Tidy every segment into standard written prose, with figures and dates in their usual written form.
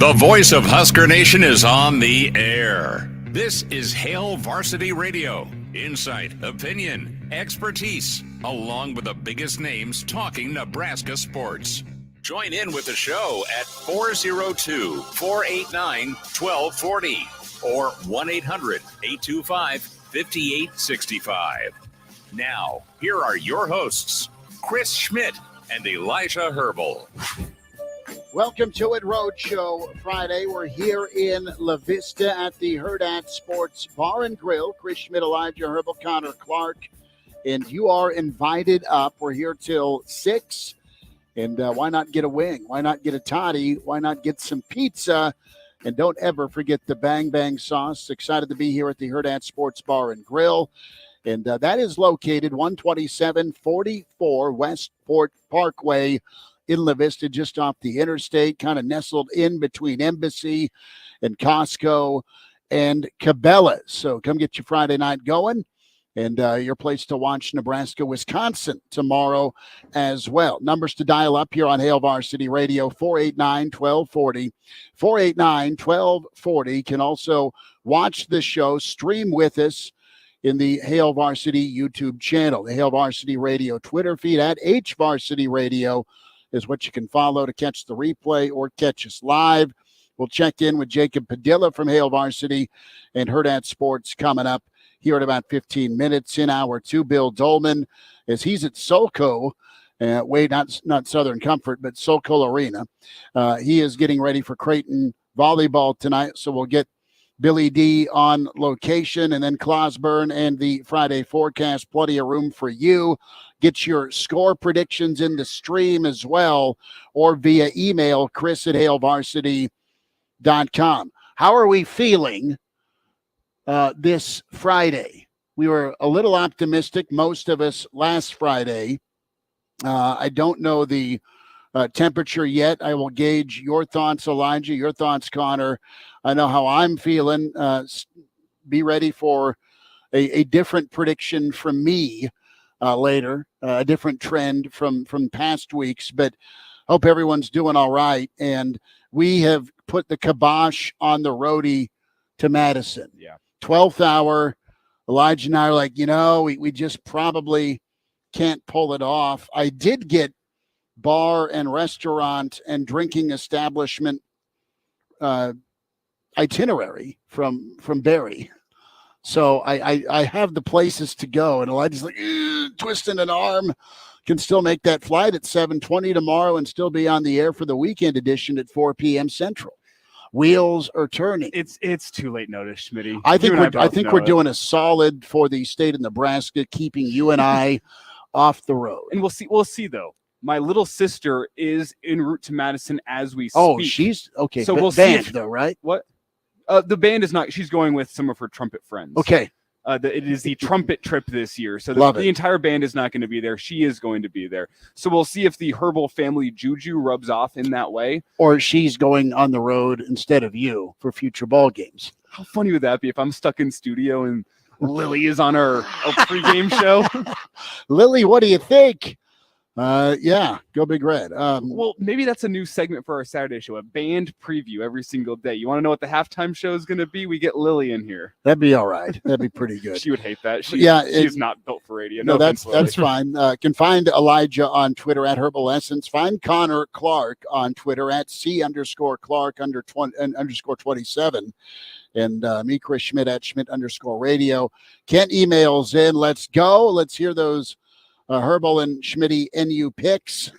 The voice of Husker Nation is on the air. This is Hail Varsity Radio. Insight, opinion, expertise, along with the biggest names talking Nebraska sports. Join in with the show at 402-489-1240 or 1-800-825-5865. Now, here are your hosts, Chris Schmidt and Elijah Herbel. Welcome to it, Roadshow Friday. We're here in La Vista at the Hurrdat Sports Bar and Grill. Chris Schmidt, Elijah Herbel, Connor Clark, and you are invited up. We're here till 6, and why not get a wing? Why not get a toddy? Why not get some pizza? And don't ever forget the Bang Bang sauce. Excited to be here at the Hurrdat Sports Bar and Grill. And that is located 12744 Westport Parkway in La Vista, just off the interstate, kind of nestled in between Embassy and Costco and Cabela's. So come get your Friday night going, and your place to watch Nebraska-Wisconsin tomorrow as well. Numbers to dial up here on Hail Varsity Radio, 489-1240. 489-1240. Can also watch the show, stream with us in the Hail Varsity YouTube channel. The Hail Varsity Radio Twitter feed at HVarsity Radio is what you can follow to catch the replay or catch us live. We'll check in with Jacob Padilla from Hail Varsity and Hurrdat Sports coming up here in about 15 minutes. In hour 2, Bill Doleman, as he's at SoCo, not Southern Comfort, but SoCo Arena. He is getting ready for Creighton volleyball tonight, so we'll get Billy D on location, and then Clauseborne and the Friday forecast. Plenty of room for you. Get your score predictions in the stream as well, or via email, chris@hailvarsity.com. How are we feeling this Friday? We were a little optimistic, most of us, last Friday. I don't know the temperature yet. I will gauge your thoughts, Elijah, your thoughts, Connor. I know how I'm feeling. Be ready for a different prediction from me later, a different trend from past weeks, but hope everyone's doing all right. And we have put the kibosh on the roadie to Madison. Yeah. 12th hour. Elijah and I are like, we just probably can't pull it off. I did get bar and restaurant and drinking establishment itinerary from Barry. So I have the places to go, and Elijah's like twisting an arm. Can still make that flight at 7:20 tomorrow and still be on the air for the weekend edition at 4 p.m. Central. Wheels are turning. It's too late notice, Schmitty. I think we're doing a solid for the state of Nebraska, keeping you and I off the road. And we'll see though. My little sister is en route to Madison as we speak. Oh, she's okay. So we'll band, see though, right? What? The band is not. She's going with some of her trumpet friends. Okay. It is the trumpet trip this year. So the entire band is not going to be there. She is going to be there. So we'll see if the Herbel family juju rubs off in that way. Or she's going on the road instead of you for future ball games. How funny would that be if I'm stuck in studio and Lily is on our pregame show? Lily, what do you think? Yeah, go Big Red. Well, maybe that's a new segment for our Saturday show, a band preview every single day. You want to know what the halftime show is going to be? We get Lily in here. That'd be all right. That'd be pretty good. She would hate that. She's not built for radio. No, that's fine. Can find Elijah on Twitter at Herbal Find Connor Clark on Twitter at C_Clark _27. And me, Chris Schmidt at Schmidt_radio. Kent emails in. Let's go. Let's hear those Herbel and Schmitty NU picks.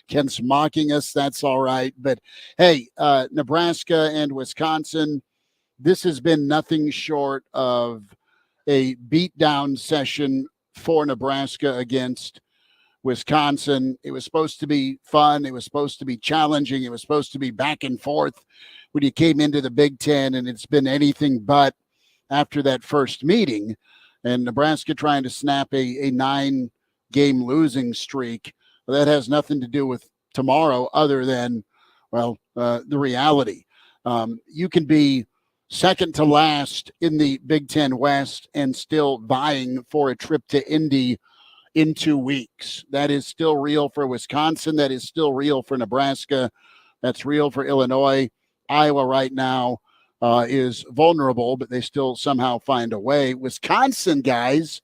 Ken's mocking us. That's all right. But hey, Nebraska and Wisconsin, this has been nothing short of a beatdown session for Nebraska against Wisconsin. It was supposed to be fun. It was supposed to be challenging. It was supposed to be back and forth when you came into the Big Ten, and it's been anything but after that first meeting. And Nebraska trying to snap a 9-game losing streak. Well, that has nothing to do with tomorrow other than, the reality. You can be second to last in the Big Ten West and still vying for a trip to Indy in 2 weeks. That is still real for Wisconsin. That is still real for Nebraska. That's real for Illinois. Iowa right now is vulnerable, but they still somehow find a way. Wisconsin, guys,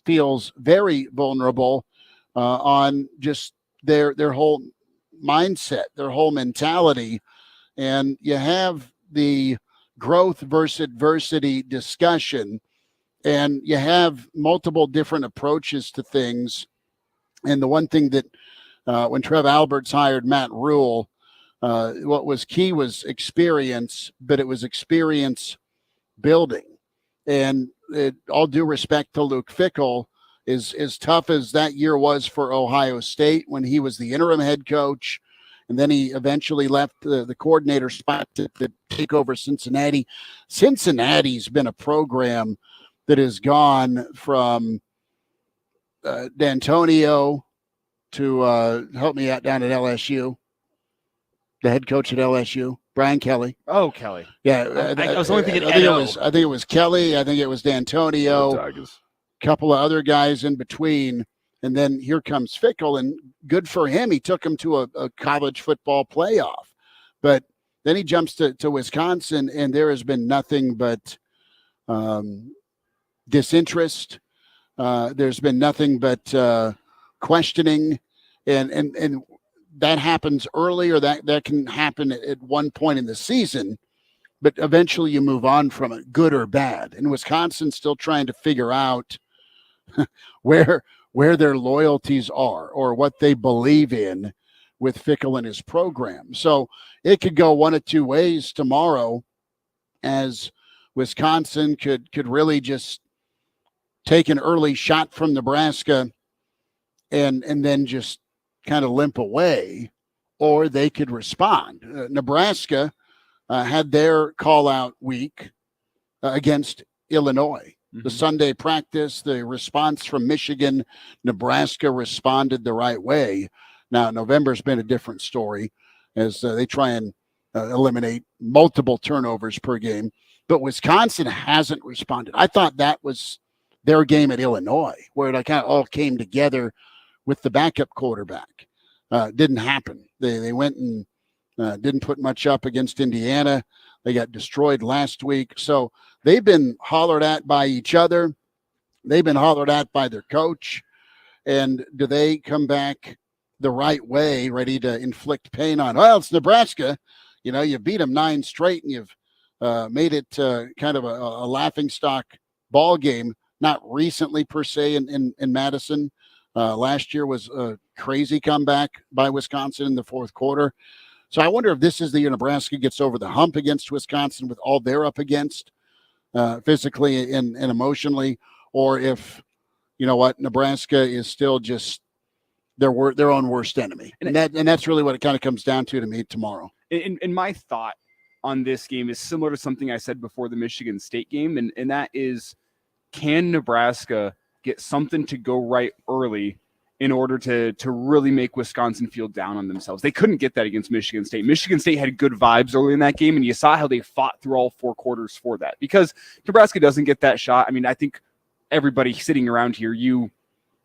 feels very vulnerable on just their whole mindset, their whole mentality. And you have the growth versus adversity discussion, and you have multiple different approaches to things. And the one thing that when Trev Alberts hired Matt Rule, what was key was experience, but it was experience building. And all due respect to Luke Fickell, as tough as that year was for Ohio State when he was the interim head coach, and then he eventually left the coordinator spot to take over Cincinnati. Cincinnati's been a program that has gone from D'Antonio to help me out down at LSU, the head coach at LSU, Brian Kelly. Oh, Kelly. Yeah. I was only thinking I think it was Kelly. I think it was D'Antonio. A couple of other guys in between. And then here comes Fickell, and good for him. He took him to a college football playoff. But then he jumps to Wisconsin, and there has been nothing but disinterest. There's been nothing but questioning. And that happens early, or that can happen at one point in the season. But eventually you move on from it, good or bad. And Wisconsin's still trying to figure out where their loyalties are or what they believe in with Fickell and his program. So it could go one of two ways tomorrow, as Wisconsin could really just take an early shot from Nebraska and then just kind of limp away, or they could respond. Nebraska had their call-out week against Illinois. The Sunday practice, the response from Michigan, Nebraska responded the right way. Now, November's been a different story as they try and eliminate multiple turnovers per game. But Wisconsin hasn't responded. I thought that was their game at Illinois, where it kind of all came together with the backup quarterback. Didn't happen. They went and didn't put much up against Indiana. They got destroyed last week. So they've been hollered at by each other. They've been hollered at by their coach. And do they come back the right way, ready to inflict pain on? Well, it's Nebraska. You know, you beat them 9 straight, and you've made it kind of a laughingstock ball game. Not recently per se in Madison. Last year was a crazy comeback by Wisconsin in the fourth quarter. So I wonder if this is the year Nebraska gets over the hump against Wisconsin with all they're up against physically and emotionally, or if, you know what, Nebraska is still just their own worst enemy. And that's really what it kind of comes down to me tomorrow. And my thought on this game is similar to something I said before the Michigan State game, and that is, can Nebraska get something to go right early in order to really make Wisconsin feel down on themselves? They couldn't get that against Michigan State. Michigan State had good vibes early in that game, and you saw how they fought through all 4 quarters for that. Because Nebraska doesn't get that shot. I mean, I think everybody sitting around here, you,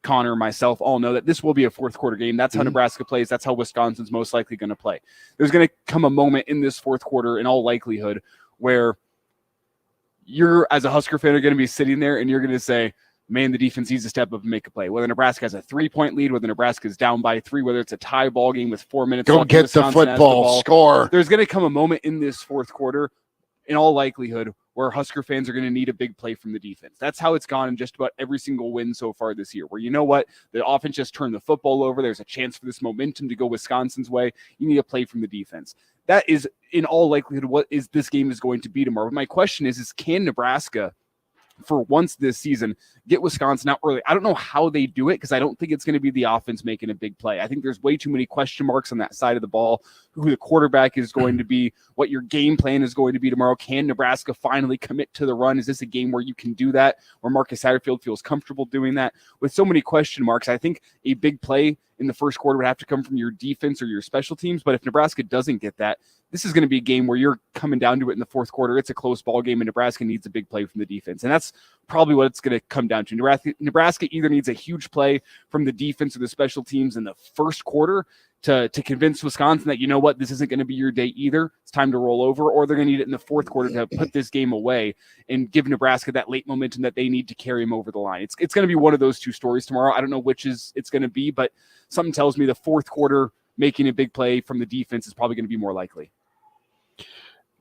Connor, myself, all know that this will be a fourth quarter game. That's how Nebraska plays. That's how Wisconsin's most likely going to play. There's going to come a moment in this fourth quarter, in all likelihood, where you're, as a Husker fan, are going to be sitting there and you're going to say, man, the defense needs to step up and make a play. Whether Nebraska has a 3-point lead, whether Nebraska is down by 3, whether it's a tie ball game with 4 minutes left. Go get the football, score. There's going to come a moment in this fourth quarter, in all likelihood, where Husker fans are going to need a big play from the defense. That's how it's gone in just about every single win so far this year, where, you know what, the offense just turned the football over. There's a chance for this momentum to go Wisconsin's way. You need a play from the defense. That is, in all likelihood, what is this game is going to be tomorrow. But my question is can Nebraska, for once this season, get Wisconsin out early? I don't know how they do it, because I don't think it's going to be the offense making a big play. I think there's way too many question marks on that side of the ball, who the quarterback is going to be, what your game plan is going to be tomorrow. Can Nebraska finally commit to the run? Is this a game where you can do that, where Marcus Satterfield feels comfortable doing that? With so many question marks, I think a big play in the first quarter would have to come from your defense or your special teams. But if Nebraska doesn't get that, this is going to be a game where you're coming down to it in the fourth quarter. It's a close ball game, and Nebraska needs a big play from the defense. And that's probably what it's going to come down to. Nebraska either needs a huge play from the defense or the special teams in the first quarter to convince Wisconsin that, you know what, this isn't going to be your day either. It's time to roll over, or they're going to need it in the fourth quarter to put this game away and give Nebraska that late momentum that they need to carry them over the line. It's going to be one of those two stories tomorrow. I don't know which it's going to be, but something tells me the fourth quarter making a big play from the defense is probably going to be more likely.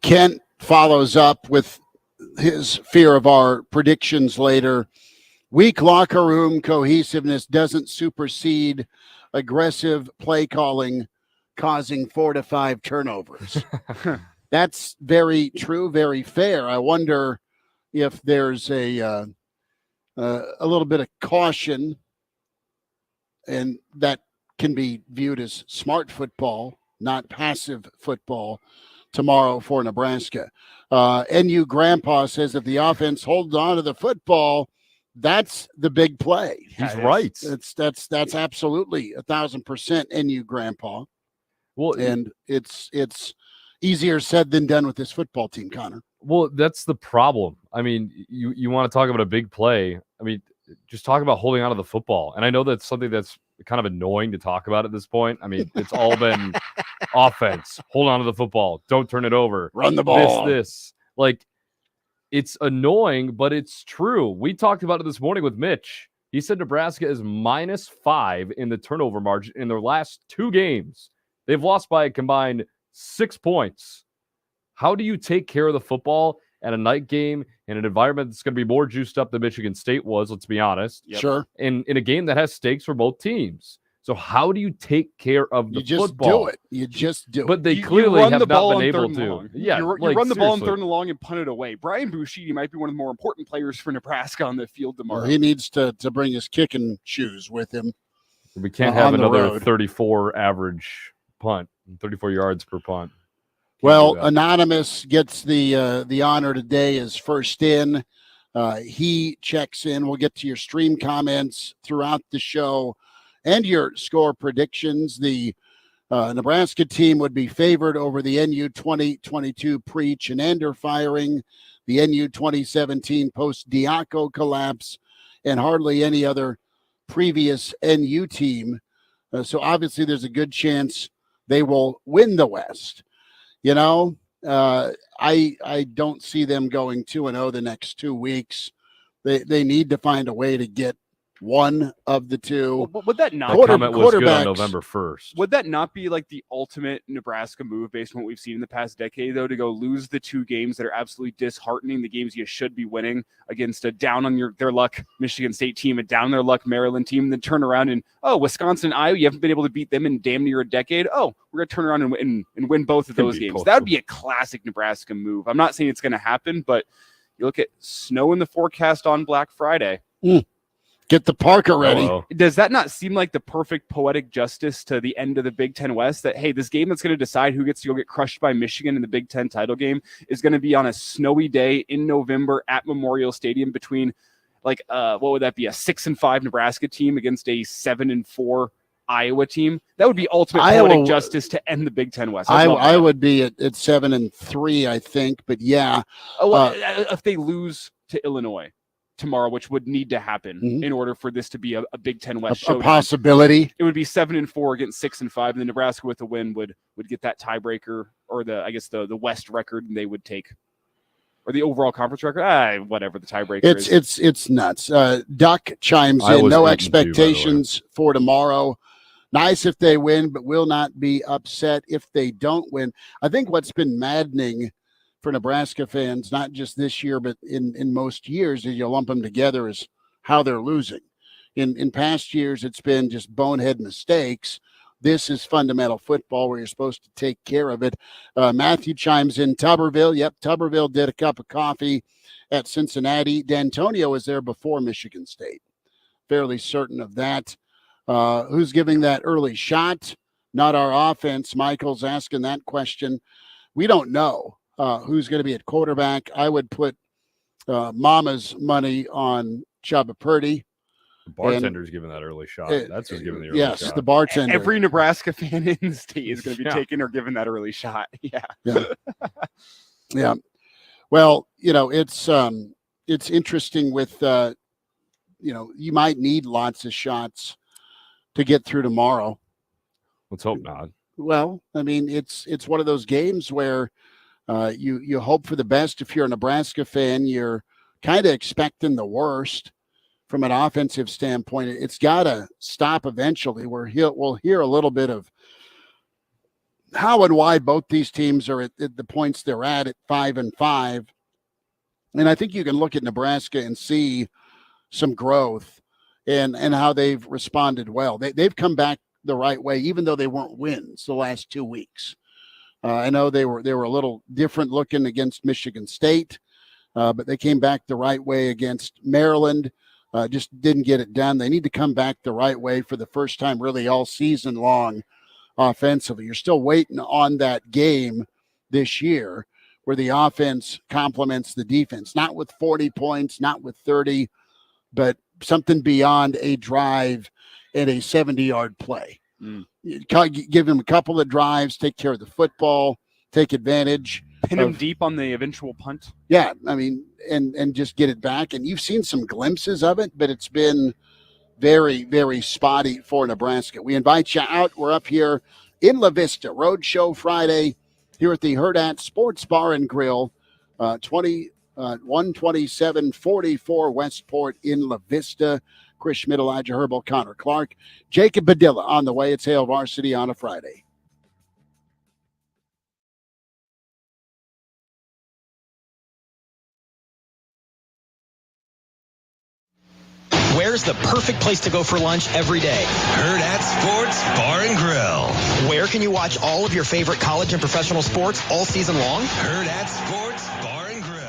Kent follows up with his fear of our predictions later. Weak locker room cohesiveness doesn't supersede aggressive play calling, causing 4 to 5 turnovers. That's very true, very fair. I wonder if there's a little bit of caution, and that can be viewed as smart football, not passive football, tomorrow for Nebraska. NU Grandpa says if the offense holds on to the football, that's the big play. He's right. That's absolutely 1,000% NU Grandpa. Well, and it's easier said than done with this football team, Connor. Well, that's the problem. I mean, you want to talk about a big play. I mean, just talk about holding on to the football. And I know that's something that's kind of annoying to talk about at this point. I mean, it's all been offense. Hold on to the football. Don't turn it over. Run the ball. This. Like, it's annoying, but it's true. We talked about it this morning with Mitch. He said Nebraska is -5 in the turnover margin in their last 2 games. They've lost by a combined 6 points. How do you take care of the football at a night game in an environment that's going to be more juiced up than Michigan State was, let's be honest? Yep. Sure. In a game that has stakes for both teams. So how do you take care of the You football? just do it. But they clearly have not been able to. Long. Yeah, you run the ball on 3rd and long and punt it away. Brian Bushidi might be one of the more important players for Nebraska on the field tomorrow. Well, he needs to bring his kicking shoes with him. We can't have another 34 average punt, 34 yards per punt. Well, Anonymous gets the honor today as first in. He checks in. We'll get to your stream comments throughout the show and your score predictions. The Nebraska team would be favored over the NU 2022 Preach and Ender firing, the NU 2017 post-Diaco collapse, and hardly any other previous NU team. So obviously there's a good chance they will win the West. You know, I don't see them going 2-0 the next 2 weeks. They need to find a way to get one of the two. Well, would that not comment was good on November 1st? Would that not be like the ultimate Nebraska move based on what we've seen in the past decade, though, to go lose the 2 games that are absolutely disheartening, the games you should be winning against a down on their luck Michigan State team, a down on their luck Maryland team, and then turn around and, Wisconsin, Iowa, you haven't been able to beat them in damn near a decade. Oh, we're going to turn around and win both of those games. That would be a classic Nebraska move. I'm not saying it's going to happen, but you look at snow in the forecast on Black Friday. Get the Parker ready. Hello. Does that not seem like the perfect poetic justice to the end of the Big Ten West? That, hey, this game that's going to decide who gets to go get crushed by Michigan in the Big Ten title game is going to be on a snowy day in November at Memorial Stadium between, what would that be, a 6-5 Nebraska team against a 7-4 Iowa team? That would be ultimate poetic justice to end the Big Ten West. I would be at 7-3, I think, but yeah. If they lose to Illinois tomorrow, which would need to happen in order for this to be a Big Ten West showdown. A possibility. It would be 7-4 against 6-5, and then Nebraska with a win would get that tiebreaker, or the West record, and they would take, or the overall conference record. Whatever the tiebreaker is. It's nuts. Duck chimes in. No expectations for tomorrow. Nice if they win, but will not be upset if they don't win. I think what's been maddening for Nebraska fans, not just this year, but in most years, as you lump them together, is how they're losing. In past years, it's been just bonehead mistakes. This is fundamental football where you're supposed to take care of it. Matthew chimes in. Tuberville. Yep, Tuberville did a cup of coffee at Cincinnati. D'Antonio was there before Michigan State. Fairly certain of that. Who's giving that early shot? Not our offense. Michael's asking that question. We don't know. Who's going to be at quarterback. I would put Mama's money on Chubba Purdy. The bartender's giving that early shot. That's who's giving the early shot. Yes, the bartender. Every Nebraska fan in the state is going to be taking or giving that early shot. Yeah. Yeah. Well, it's it's interesting with, you might need lots of shots to get through tomorrow. Let's hope not. Well, I mean, it's one of those games where you hope for the best. If you're a Nebraska fan, you're kind of expecting the worst from an offensive standpoint. It's got to stop eventually. We'll hear a little bit of how and why both these teams are at the points they're at 5-5. And I think you can look at Nebraska and see some growth and how they've responded well. They've come back the right way, even though they weren't wins the last 2 weeks. I know they were a little different looking against Michigan State, but they came back the right way against Maryland. Just didn't get it done. They need to come back the right way for the first time really all season long offensively. You're still waiting on that game this year where the offense complements the defense, not with 40 points, not with 30, but something beyond a drive and a 70-yard play. Give them a couple of drives, take care of the football, take advantage. Pin them deep on the eventual punt. Yeah, I mean, and just get it back. And you've seen some glimpses of it, but it's been very, very spotty for Nebraska. We invite you out. We're up here in La Vista, Roadshow Friday, here at the Hurrdat Sports Bar and Grill, 12744 Westport in La Vista. Chris Schmidt, Elijah Herbel, Connor Clark, Jacob Padilla on the way. It's Hail Varsity on a Friday. Where's the perfect place to go for lunch every day? Hurrdat Sports Bar and Grill. Where can you watch all of your favorite college and professional sports all season long? Hurrdat Sports Bar and Grill.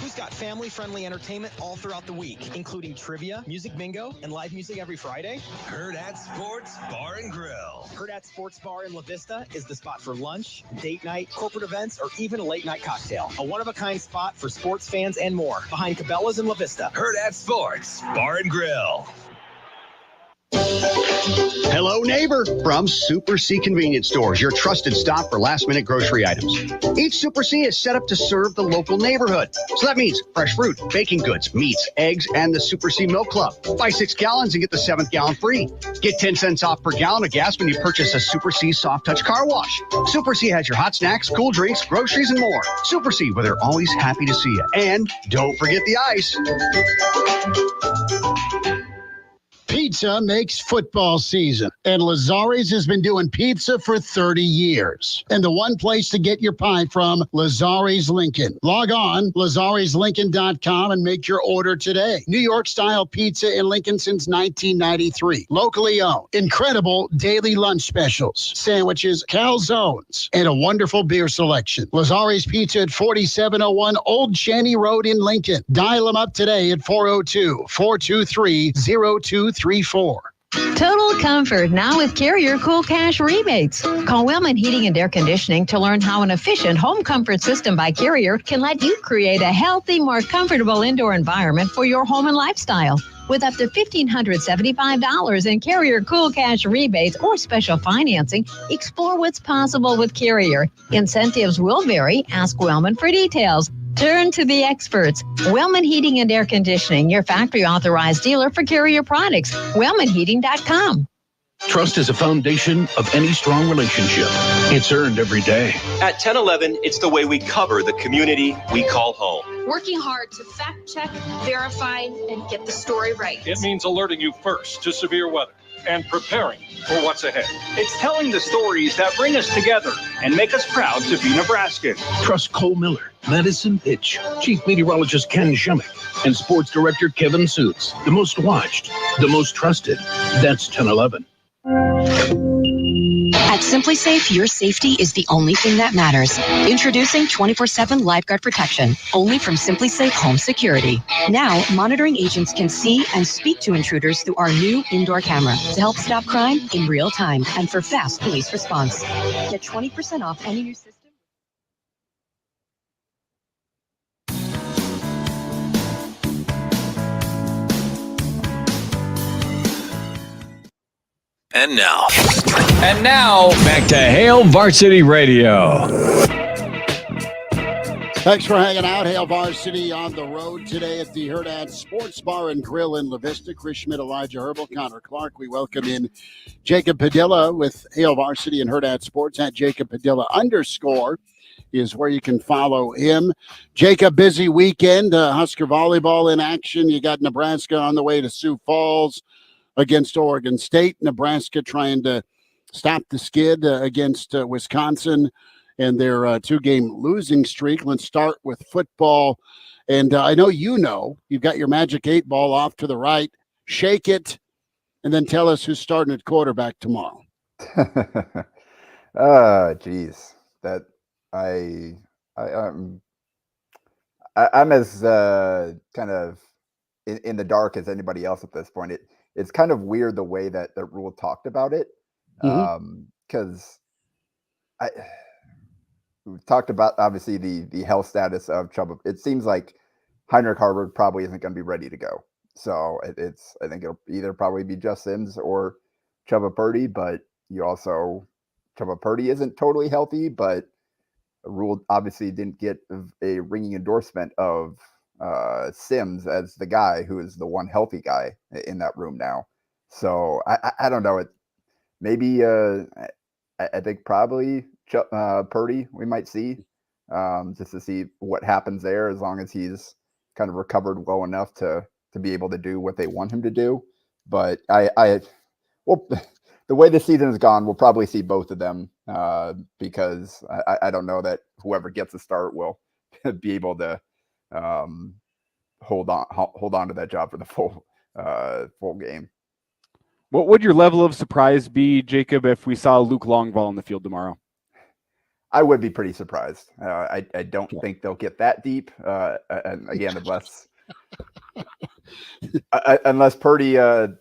Who's got family-friendly entertainment all throughout the week, including trivia, music bingo, and live music every Friday? Hurrdat Sports Bar and Grill. Hurrdat Sports Bar in La Vista is the spot for lunch, date night, corporate events, or even a late-night cocktail. A one-of-a-kind spot for sports fans and more. Behind Cabela's in La Vista. Hurrdat Sports Bar and Grill. Hello, neighbor, from Super C Convenience Stores, your trusted stop for last-minute grocery items. Each Super C is set up to serve the local neighborhood. So that means fresh fruit, baking goods, meats, eggs, and the Super C Milk Club. Buy 6 gallons and get the 7th gallon free. Get 10 cents off per gallon of gas when you purchase a Super C Soft Touch car wash. Super C has your hot snacks, cool drinks, groceries, and more. Super C, where they're always happy to see you. And don't forget the ice. Pizza makes football season, and Lazzare's has been doing pizza for 30 years. And the one place to get your pie from, Lazzare's Lincoln. Log on, lazzareslincoln.com, and make your order today. New York-style pizza in Lincoln since 1993. Locally owned. Incredible daily lunch specials, sandwiches, calzones, and a wonderful beer selection. Lazzare's Pizza at 4701 Old Cheney Road in Lincoln. Dial them up today at 402-423-0234. Total comfort now with Carrier Cool Cash rebates. Call Wellman Heating and Air Conditioning to learn how an efficient home comfort system by Carrier can let you create a healthy, more comfortable indoor environment for your home and lifestyle. With up to $1,575 in Carrier Cool Cash rebates or special financing, explore what's possible with Carrier. Incentives will vary. Ask Wellman for details. Turn to the experts. Wellman Heating and Air Conditioning, your factory authorized dealer for Carrier products. WellmanHeating.com. Trust is a foundation of any strong relationship. It's earned every day. At 1011, it's the way we cover the community we call home. Working hard to fact check, verify, and get the story right. It means alerting you first to severe weather and preparing for what's ahead. It's telling the stories that bring us together and make us proud to be Nebraskans. Trust Cole Miller, Madison Pitch, Chief Meteorologist Ken Shumick, and Sports Director Kevin Suits. The most watched, the most trusted. That's 1011. At Simply Safe, your safety is the only thing that matters. Introducing 24/7 Lifeguard Protection, only from Simply Safe Home Security. Now, monitoring agents can see and speak to intruders through our new indoor camera to help stop crime in real time and for fast police response. Get 20% off any new system. And now, back to Hail Varsity Radio. Thanks for hanging out. Hail Varsity on the road today at the Hurrdat Sports Bar and Grill in La Vista. Chris Schmidt, Elijah Herbel, Connor Clark. We welcome in Jacob Padilla with Hail Varsity and Hurrdat Sports at Jacob Padilla _ is where you can follow him. Jacob, busy weekend. Husker volleyball in action. You got Nebraska on the way to Sioux Falls against Oregon State. Nebraska trying to stop the skid against Wisconsin and their 2-game losing streak. Let's start with football. And I know you've got your magic 8 ball off to the right. Shake it, and then tell us who's starting at quarterback tomorrow. Geez. That I'm as kind of in the dark as anybody else at this point. It's kind of weird the way that the rule talked about it. Because we've talked about obviously the health status of Chuba. It seems like Heinrich Haarberg probably isn't going to be ready to go. So I think it'll either probably be Just Sims or Chuba Purdy, but Chuba Purdy isn't totally healthy, but the rule obviously didn't get a ringing endorsement of Sims as the guy who is the one healthy guy in that room now. So I don't know. Maybe I think probably Purdy we might see just to see what happens there, as long as he's kind of recovered well enough to be able to do what they want him to do. But well, the way the season has gone, we'll probably see both of them because I don't know that whoever gets a start will be able to hold on to that job for the full game. What would your level of surprise be, Jacob, if we saw Luke Longvall on the field tomorrow? I would be pretty surprised. I don't think they'll get that deep. And again, unless Purdy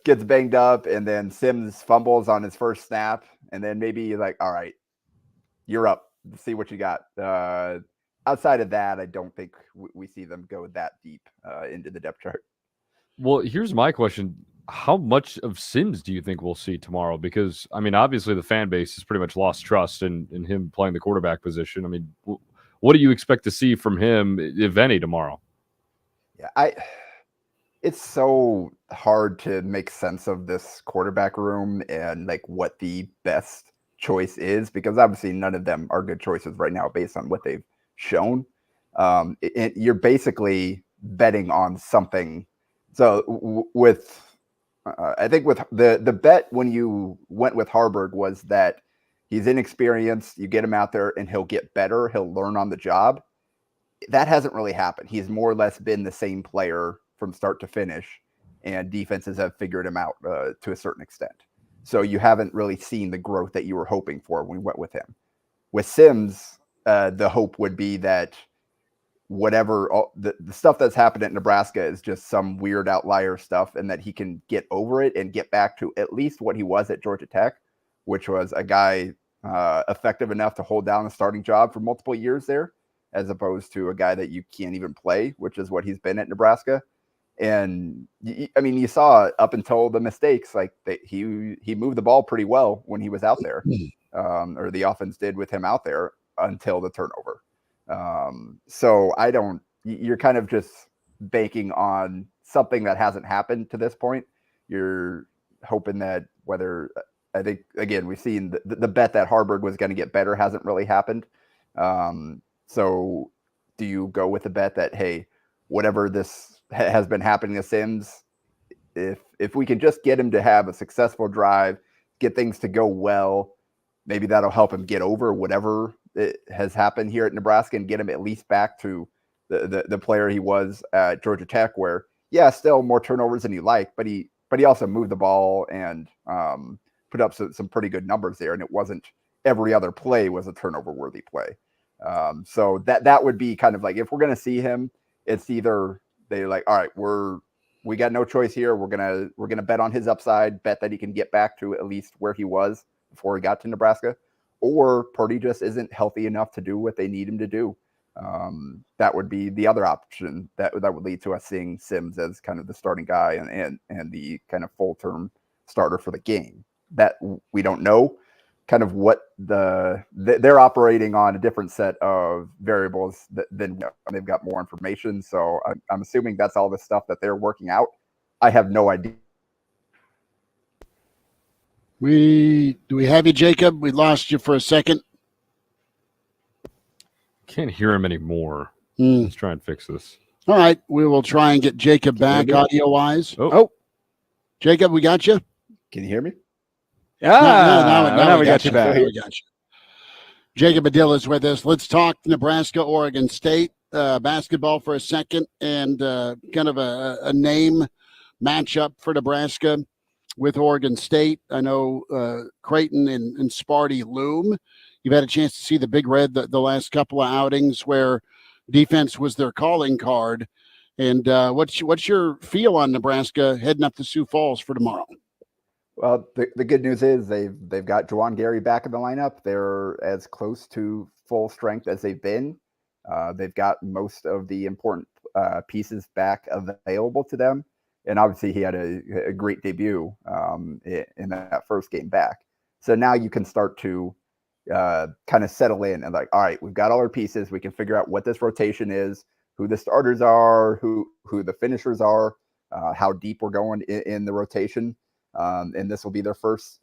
gets banged up and then Sims fumbles on his first snap, and then maybe you're like, all right, you're up. Let's see what you got. Outside of that, I don't think we see them go that deep into the depth chart. Well, here's my question. How much of Sims do you think we'll see tomorrow? Because, I mean, obviously the fan base has pretty much lost trust in him playing the quarterback position. I mean, what do you expect to see from him, if any, tomorrow? Yeah, it's so hard to make sense of this quarterback room and like what the best choice is, because obviously none of them are good choices right now based on what they've shown. You're basically betting on something. So I think with the bet when you went with Haarberg was that he's inexperienced, you get him out there and he'll get better, he'll learn on the job. That hasn't really happened. He's more or less been the same player from start to finish, and defenses have figured him out to a certain extent. So you haven't really seen the growth that you were hoping for when we went with him. With Sims, the hope would be that whatever the stuff that's happened at Nebraska is just some weird outlier stuff, and that he can get over it and get back to at least what he was at Georgia Tech, which was a guy effective enough to hold down a starting job for multiple years there, as opposed to a guy that you can't even play, which is what he's been at Nebraska. And I mean, you saw up until the mistakes, like he moved the ball pretty well when he was out there, or the offense did with him out there until the turnover. So you're kind of just banking on something that hasn't happened to this point. You're hoping that I think, again, we've seen the bet that Haarberg was going to get better hasn't really happened. So do you go with the bet that, hey, whatever this has been happening to Sims, if we can just get him to have a successful drive, get things to go well, maybe that'll help him get over whatever it has happened here at Nebraska and get him at least back to the player he was at Georgia Tech, where, yeah, still more turnovers than you like, but he also moved the ball and put up some pretty good numbers there. And it wasn't every other play was a turnover worthy play. So that would be kind of like, if we're going to see him, it's either they're like, all right, we got no choice here. We're going to bet on his upside, bet that he can get back to at least where he was before he got to Nebraska, or Purdy just isn't healthy enough to do what they need him to do. That would be the other option that would lead to us seeing Sims as kind of the starting guy and the kind of full-term starter for the game. That we don't know, kind of what they're operating on a different set of variables than they've got more information. So I'm assuming that's all the stuff that they're working out. I have no idea. Do we have you, Jacob? We lost you for a second. Can't hear him anymore. Let's try and fix this. All right, we will try and get Jacob back audio-wise. Oh, Jacob, we got you. Can you hear me? Now we got you back. We got you. Jacob Padilla is with us. Let's talk Nebraska, Oregon State basketball for a second, and kind of a name matchup for Nebraska with Oregon State. I know Creighton and Sparty loom. You've had a chance to see the Big Red the last couple of outings where defense was their calling card. And what's your feel on Nebraska heading up to Sioux Falls for tomorrow? Well, the good news is they've got Juwan Gary back in the lineup. They're as close to full strength as they've been. They've got most of the important pieces back available to them. And obviously he had a great debut in that first game back. So now you can start to kind of settle in and like, all right, we've got all our pieces. We can figure out what this rotation is, who the starters are, who the finishers are, how deep we're going in the rotation. And this will be their first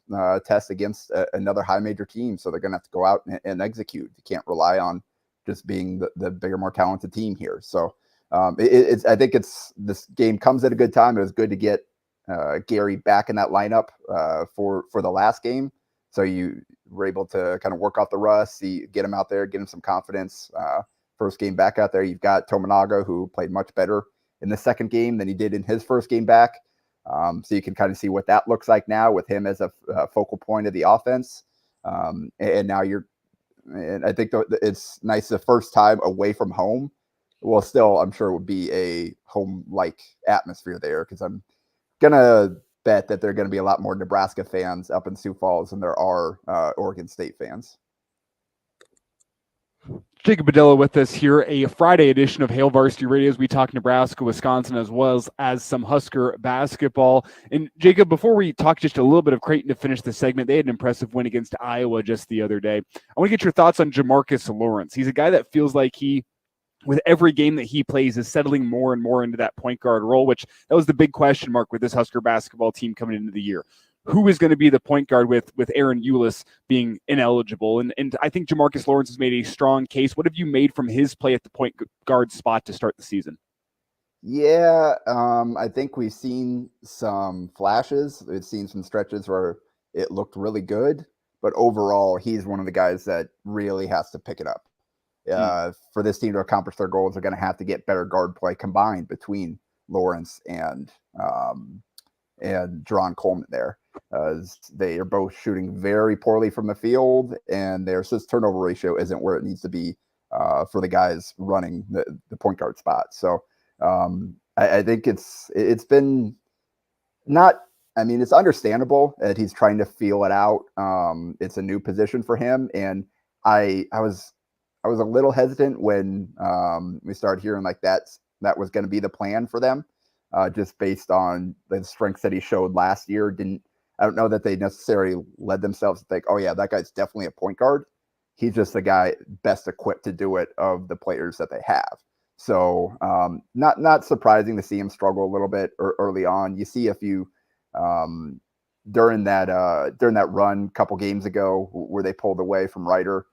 test against another high major team. So they're going to have to go out and execute. You can't rely on just being the bigger, more talented team here. So I think this game comes at a good time. It was good to get Gary back in that lineup for the last game. So you were able to kind of work off the rust, get him out there, get him some confidence. First game back out there, you've got Tominaga, who played much better in the second game than he did in his first game back. So you can kind of see what that looks like now with him as a focal point of the offense. And now and I think it's nice the first time away from home. Well, still, I'm sure it would be a home-like atmosphere there because I'm going to bet that there are going to be a lot more Nebraska fans up in Sioux Falls than there are Oregon State fans. Jacob Padilla with us here, a Friday edition of Hail Varsity Radio as we talk Nebraska-Wisconsin as well as some Husker basketball. And Jacob, before we talk just a little bit of Creighton to finish the segment, they had an impressive win against Iowa just the other day. I want to get your thoughts on Jamarcus Lawrence. He's a guy that feels like with every game that he plays, is settling more and more into that point guard role, which that was the big question mark with this Husker basketball team coming into the year. Who is going to be the point guard with Aaron Ulis being ineligible? And I think Jamarcus Lawrence has made a strong case. What have you made from his play at the point guard spot to start the season? Yeah, I think we've seen some flashes. We've seen some stretches where it looked really good, but overall, he's one of the guys that really has to pick it up. For this team to accomplish their goals, they're going to have to get better guard play combined between Lawrence and Jerron Coleman there. They are both shooting very poorly from the field, and their assist turnover ratio isn't where it needs to be for the guys running the point guard spot. So I think it's been not. I mean, it's understandable that he's trying to feel it out. It's a new position for him, and I was a little hesitant when we started hearing like that was going to be the plan for them, just based on the strengths that he showed last year. I don't know that they necessarily led themselves to think, oh yeah, that guy's definitely a point guard. He's just the guy best equipped to do it of the players that they have. So not surprising to see him struggle a little bit early on. You see a few during that run a couple games ago where they pulled away from Ryder.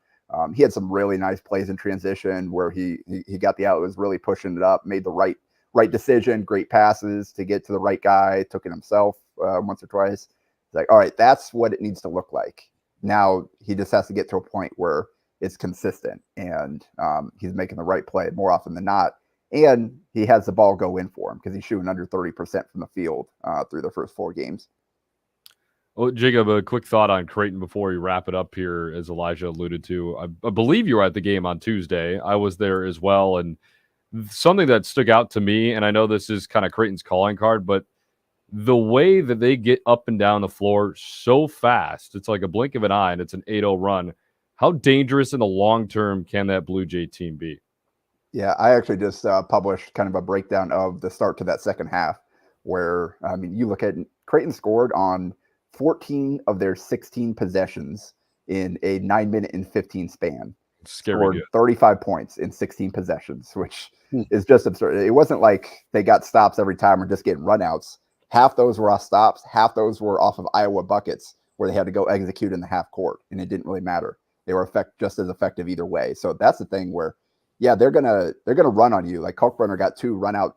He had some really nice plays in transition where he got the outlet, was really pushing it up, made the right decision, great passes to get to the right guy, took it himself once or twice. It's like, all right, that's what it needs to look like. Now he just has to get to a point where it's consistent and he's making the right play more often than not. And he has the ball go in for him because he's shooting under 30% from the field through the first 4 games. Well, Jacob, a quick thought on Creighton before we wrap it up here, as Elijah alluded to. I believe you were at the game on Tuesday. I was there as well. And something that stuck out to me, and I know this is kind of Creighton's calling card, but the way that they get up and down the floor so fast, it's like a blink of an eye, and it's an 8-0 run. How dangerous in the long term can that Blue Jay team be? Yeah, I actually just published kind of a breakdown of the start to that second half where, I mean, you look at Creighton scored on 14 of their 16 possessions in a 9 minute and 15 span. Scored 35 points in 16 possessions, which is just absurd. It wasn't like they got stops every time or just getting runouts. Half those were off stops. Half those were off of Iowa buckets where they had to go execute in the half court, and it didn't really matter. They were just as effective either way. So that's the thing where, yeah, they're gonna run on you. Like Kalkbrenner got 2 run-out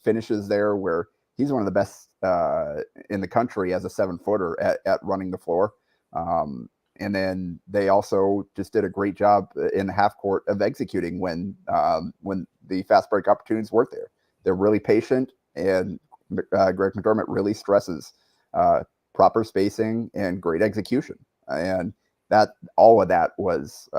finishes there where he's one of the best in the country as a 7-footer at running the floor. And then they also just did a great job in the half court of executing when the fast break opportunities weren't there. They're really patient, and Greg McDermott really stresses proper spacing and great execution. And that all of that was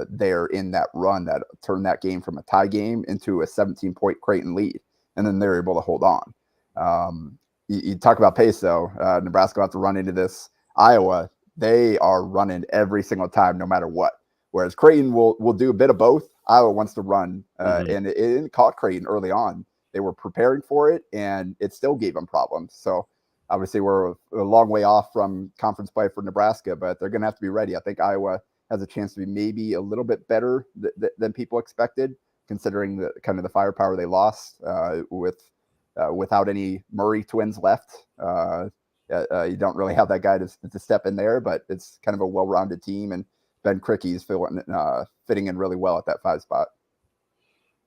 there in that run that turned that game from a tie game into a 17-point Creighton lead. And then they're able to hold on. You talk about pace, though. Nebraska will have to run into this. Iowa, they are running every single time, no matter what. Whereas Creighton will do a bit of both. Iowa wants to run, and it caught Creighton early on. They were preparing for it, and it still gave them problems. So obviously we're a long way off from conference play for Nebraska, but they're going to have to be ready. I think Iowa has a chance to be maybe a little bit better than people expected, considering the kind of the firepower they lost without any Murray twins left. You don't really have that guy to step in there, but it's kind of a well-rounded team, and Ben Krikke is fitting in really well at that 5 spot.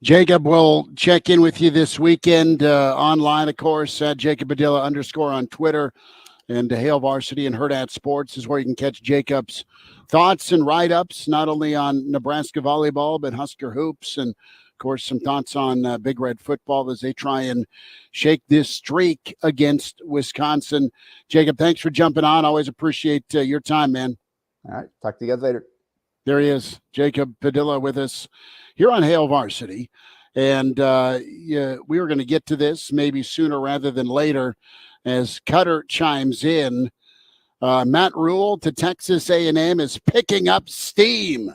Jacob, will check in with you this weekend online, of course, at Jacob Padilla _ on Twitter, and Hail Varsity and Hurrdat Sports is where you can catch Jacob's thoughts and write-ups, not only on Nebraska volleyball, but Husker hoops, and of course, some thoughts on Big Red football as they try and shake this streak against Wisconsin. Jacob, thanks for jumping on. Always appreciate your time, man. All right. Talk to you guys later. There he is, Jacob Padilla with us here on Hail Varsity. And we were going to get to this maybe sooner rather than later as Cutter chimes in. Matt Rule to Texas A&M is picking up steam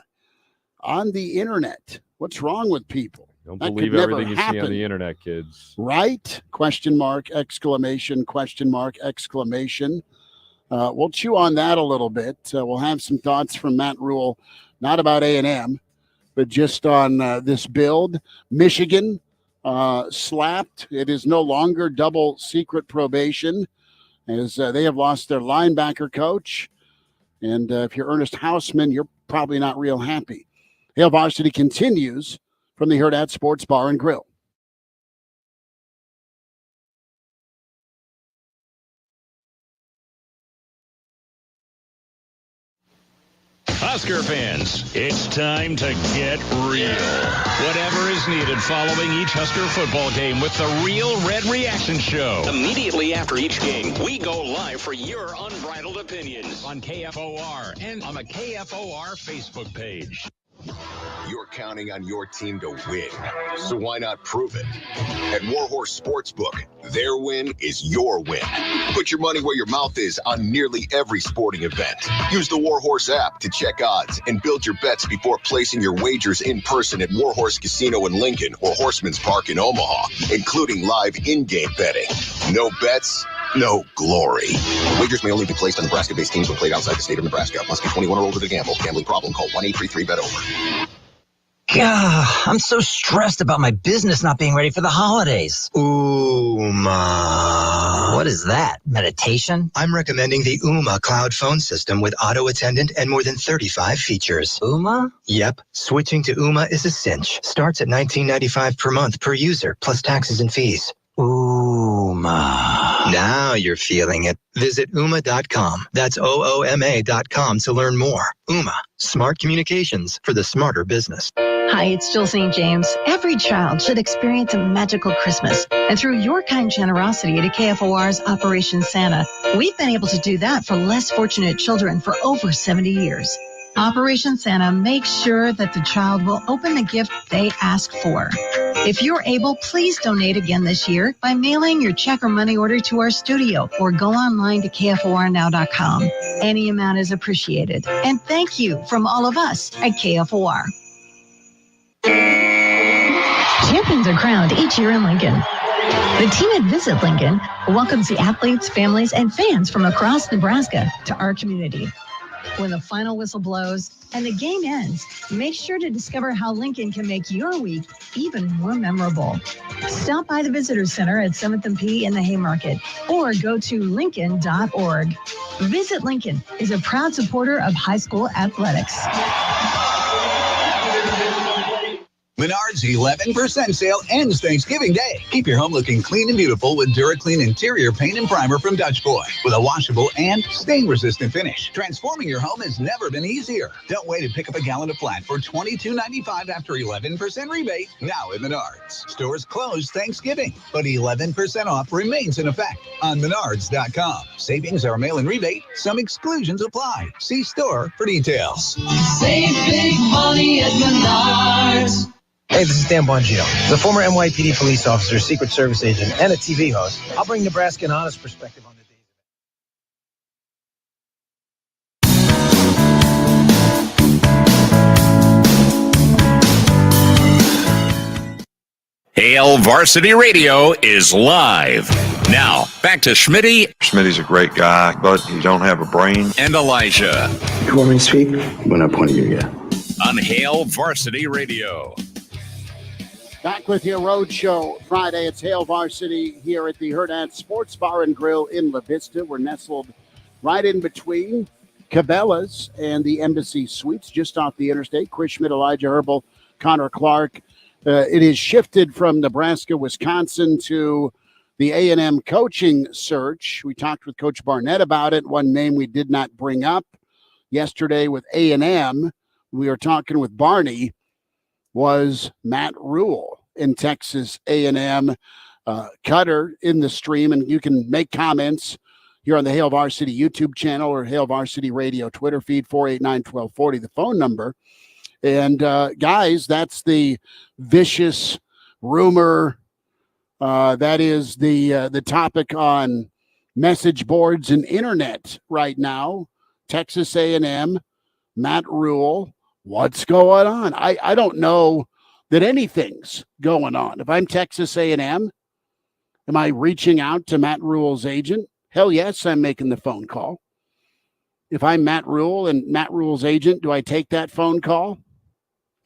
on the internet. What's wrong with people? Don't believe everything you see on the internet, kids. Right? Question mark, exclamation, question mark, exclamation. We'll chew on that a little bit. We'll have some thoughts from Matt Rule, not about A&M, but just on this build. Michigan slapped. It is no longer double secret probation as they have lost their linebacker coach. And if you're Ernest Hausman, you're probably not real happy. Hail Varsity continues from the Hurrdat Sports Bar and Grill. Husker fans, it's time to get real. Whatever is needed following each Husker football game with the Real Red Reaction Show. Immediately after each game, we go live for your unbridled opinions On KFOR and on the KFOR Facebook page. You're counting on your team to win, so why not prove it? At Warhorse Sportsbook, their win is your win. Put your money where your mouth is on nearly every sporting event. Use the Warhorse app to check odds and build your bets before placing your wagers in person at Warhorse Casino in Lincoln or Horseman's Park in Omaha, including live in-game betting. No bets, no glory. Wagers may only be placed on Nebraska-based teams when played outside the state of Nebraska. Must be 21 or older to gamble. Gambling problem? Call 1-833-BET-OVER. God, I'm so stressed about my business not being ready for the holidays. Uma. What is that? Meditation? I'm recommending the Uma cloud phone system with auto attendant and more than 35 features. Uma? Yep. Switching to Uma is a cinch. Starts at $19.95 per month per user, plus taxes and fees. Uma. Now you're feeling it. Visit Uma.com. That's OOMA.com to learn more. Uma. Smart communications for the smarter business. Hi, it's Jill St. James. Every child should experience a magical Christmas. And through your kind generosity to KFOR's Operation Santa, we've been able to do that for less fortunate children for over 70 years. Operation Santa makes sure that the child will open the gift they ask for. If you're able, please donate again this year by mailing your check or money order to our studio or go online to KFORnow.com. Any amount is appreciated. And thank you from all of us at KFOR. Champions are crowned each year in Lincoln. The team at Visit Lincoln welcomes the athletes, families, and fans from across Nebraska to our community. When the final whistle blows and the game ends, make sure to discover how Lincoln can make your week even more memorable. Stop by the Visitor Center at 7th and P in the Haymarket or go to Lincoln.org. Visit Lincoln is a proud supporter of high school athletics. Menards 11% sale ends Thanksgiving Day. Keep your home looking clean and beautiful with DuraClean Interior Paint and Primer from Dutch Boy with a washable and stain-resistant finish. Transforming your home has never been easier. Don't wait and pick up a gallon of flat for $22.95 after 11% rebate. Now at Menards. Stores closed Thanksgiving, but 11% off remains in effect on Menards.com. Savings are mail-in rebate. Some exclusions apply. See store for details. Save big money at Menards. Hey, this is Dan Bongino. As a former NYPD police officer, Secret Service agent, and a TV host, I'll bring Nebraska an honest perspective on the Hail Varsity Radio is live. Now, back to Schmitty. Schmitty's a great guy, but he don't have a brain. And Elijah. You want me to speak? We're not pointing you yet. On Hail Varsity Radio. Back with your Roadshow Friday. It's Hail Varsity here at the Hurrdat Sports Bar and Grill in La Vista. We're nestled right in between Cabela's and the Embassy Suites, just off the interstate. Chris Schmidt, Elijah Herbel, Connor Clark. It is shifted from Nebraska-Wisconsin to the A&M coaching search. We talked with Coach Barnett about it. One name we did not bring up yesterday with A&M, we were talking with Barney, was Matt Rule in Texas A&M. Cutter in the stream, and you can make comments here on the Hail Varsity YouTube channel or Hail Varsity Radio Twitter feed, 489-1240, the phone number. And guys, that's the vicious rumor. That is the topic on message boards and internet right now. Texas A&M, Matt Rule. What's going on? I don't know that anything's going on. If I'm Texas A&M, am I reaching out to Matt Rule's agent? Hell yes, I'm making the phone call. If I'm Matt Rule and Matt Rule's agent, do I take that phone call?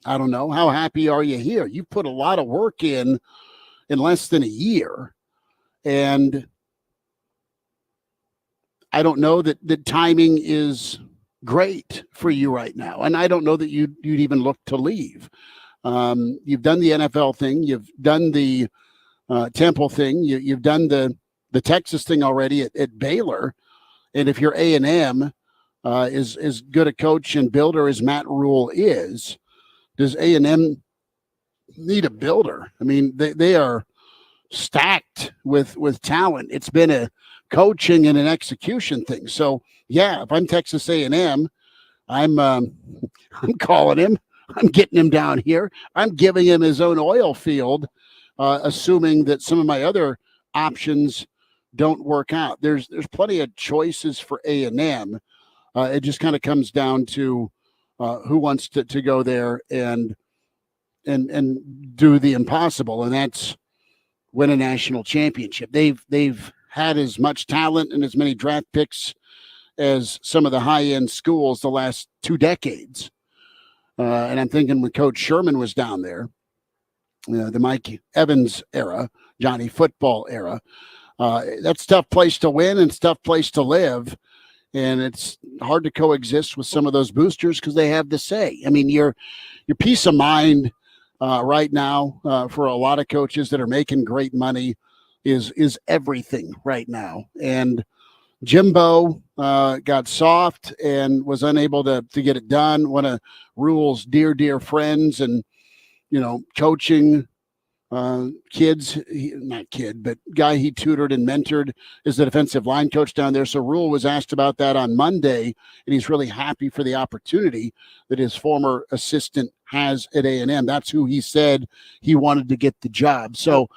I don't know. How happy are you here? You've put a lot of work in less than a year. And I don't know that the timing is great for you right now. And I don't know that you'd even look to leave. You've done the NFL thing. You've done the Temple thing. You've done the Texas thing already at Baylor. And if you're A&M, as good a coach and builder as Matt Rule is, does A&M need a builder? I mean, they are stacked with talent. It's been a coaching and an execution thing. So, yeah, if I'm Texas A&M, I'm calling him. I'm getting him down here. I'm giving him his own oil field, assuming that some of my other options don't work out. There's plenty of choices for A&M. It just kind of comes down to who wants to go there and do the impossible, and that's win a national championship. They've had as much talent and as many draft picks as some of the high-end schools the last 2 decades. And I'm thinking when Coach Sherman was down there, the Mike Evans era, Johnny Football era, that's a tough place to win and it's a tough place to live. And it's hard to coexist with some of those boosters because they have the say. I mean, your peace of mind right now for a lot of coaches that are making great money is everything right now. And Jimbo got soft and was unable to get it done. One of Rule's dear friends and, coaching kids, not kid, but guy he tutored and mentored is the defensive line coach down there. So Rule was asked about that on Monday, and he's really happy for the opportunity that his former assistant has at A&M. That's who he said he wanted to get the job. So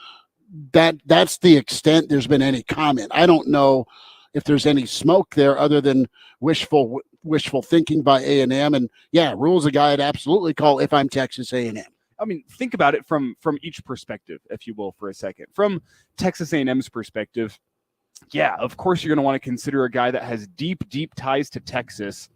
that's the extent there's been any comment. I don't know if there's any smoke there other than wishful thinking by A&M. And yeah, Rule's a guy I'd absolutely call if I'm Texas A&M. I mean, think about it from each perspective, if you will, for a second. From Texas A&M's perspective, yeah, of course you're going to want to consider a guy that has deep ties to Texas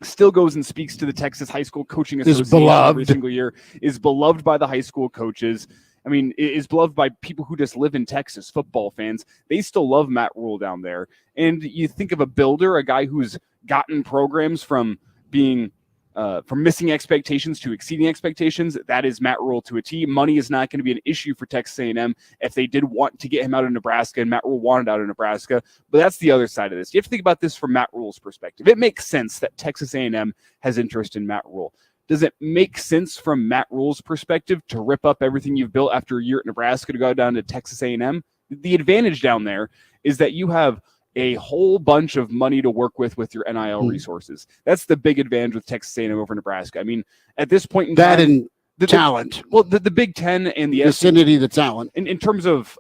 still goes and speaks to the Texas High School Coaching Association every single year, is beloved by the high school coaches. I mean, is beloved by people who just live in Texas, football fans. They still love Matt Rule down there. And you think of a builder, a guy who's gotten programs from being from missing expectations to exceeding expectations. That is Matt Rule to a T. Money is not going to be an issue for Texas A&M if they did want to get him out of Nebraska, and Matt Rule wanted out of Nebraska. But that's the other side of this. You have to think about this from Matt Rule's perspective. It makes sense that Texas A&M has interest in Matt Rule. Does it make sense from Matt Rule's perspective to rip up everything you've built after a year at Nebraska to go down to Texas A&M? The advantage down there is that you have a whole bunch of money to work with your NIL resources. That's the big advantage with Texas A&M over Nebraska. I mean, at this point in that time, and the talent. The Big Ten and the vicinity, the talent. In terms of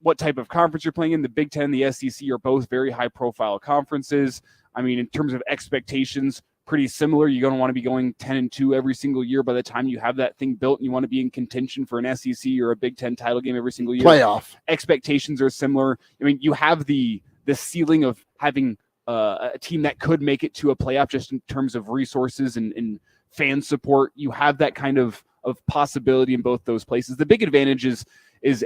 what type of conference you're playing in, the Big Ten and the SEC are both very high-profile conferences. I mean, in terms of expectations, pretty similar. You're going to want to be going 10-2 every single year by the time you have that thing built, and you want to be in contention for an SEC or a Big Ten title game every single year. Playoff. Expectations are similar. I mean, you have the ceiling of having a team that could make it to a playoff just in terms of resources and fan support. You have that kind of possibility in both those places. The big advantage is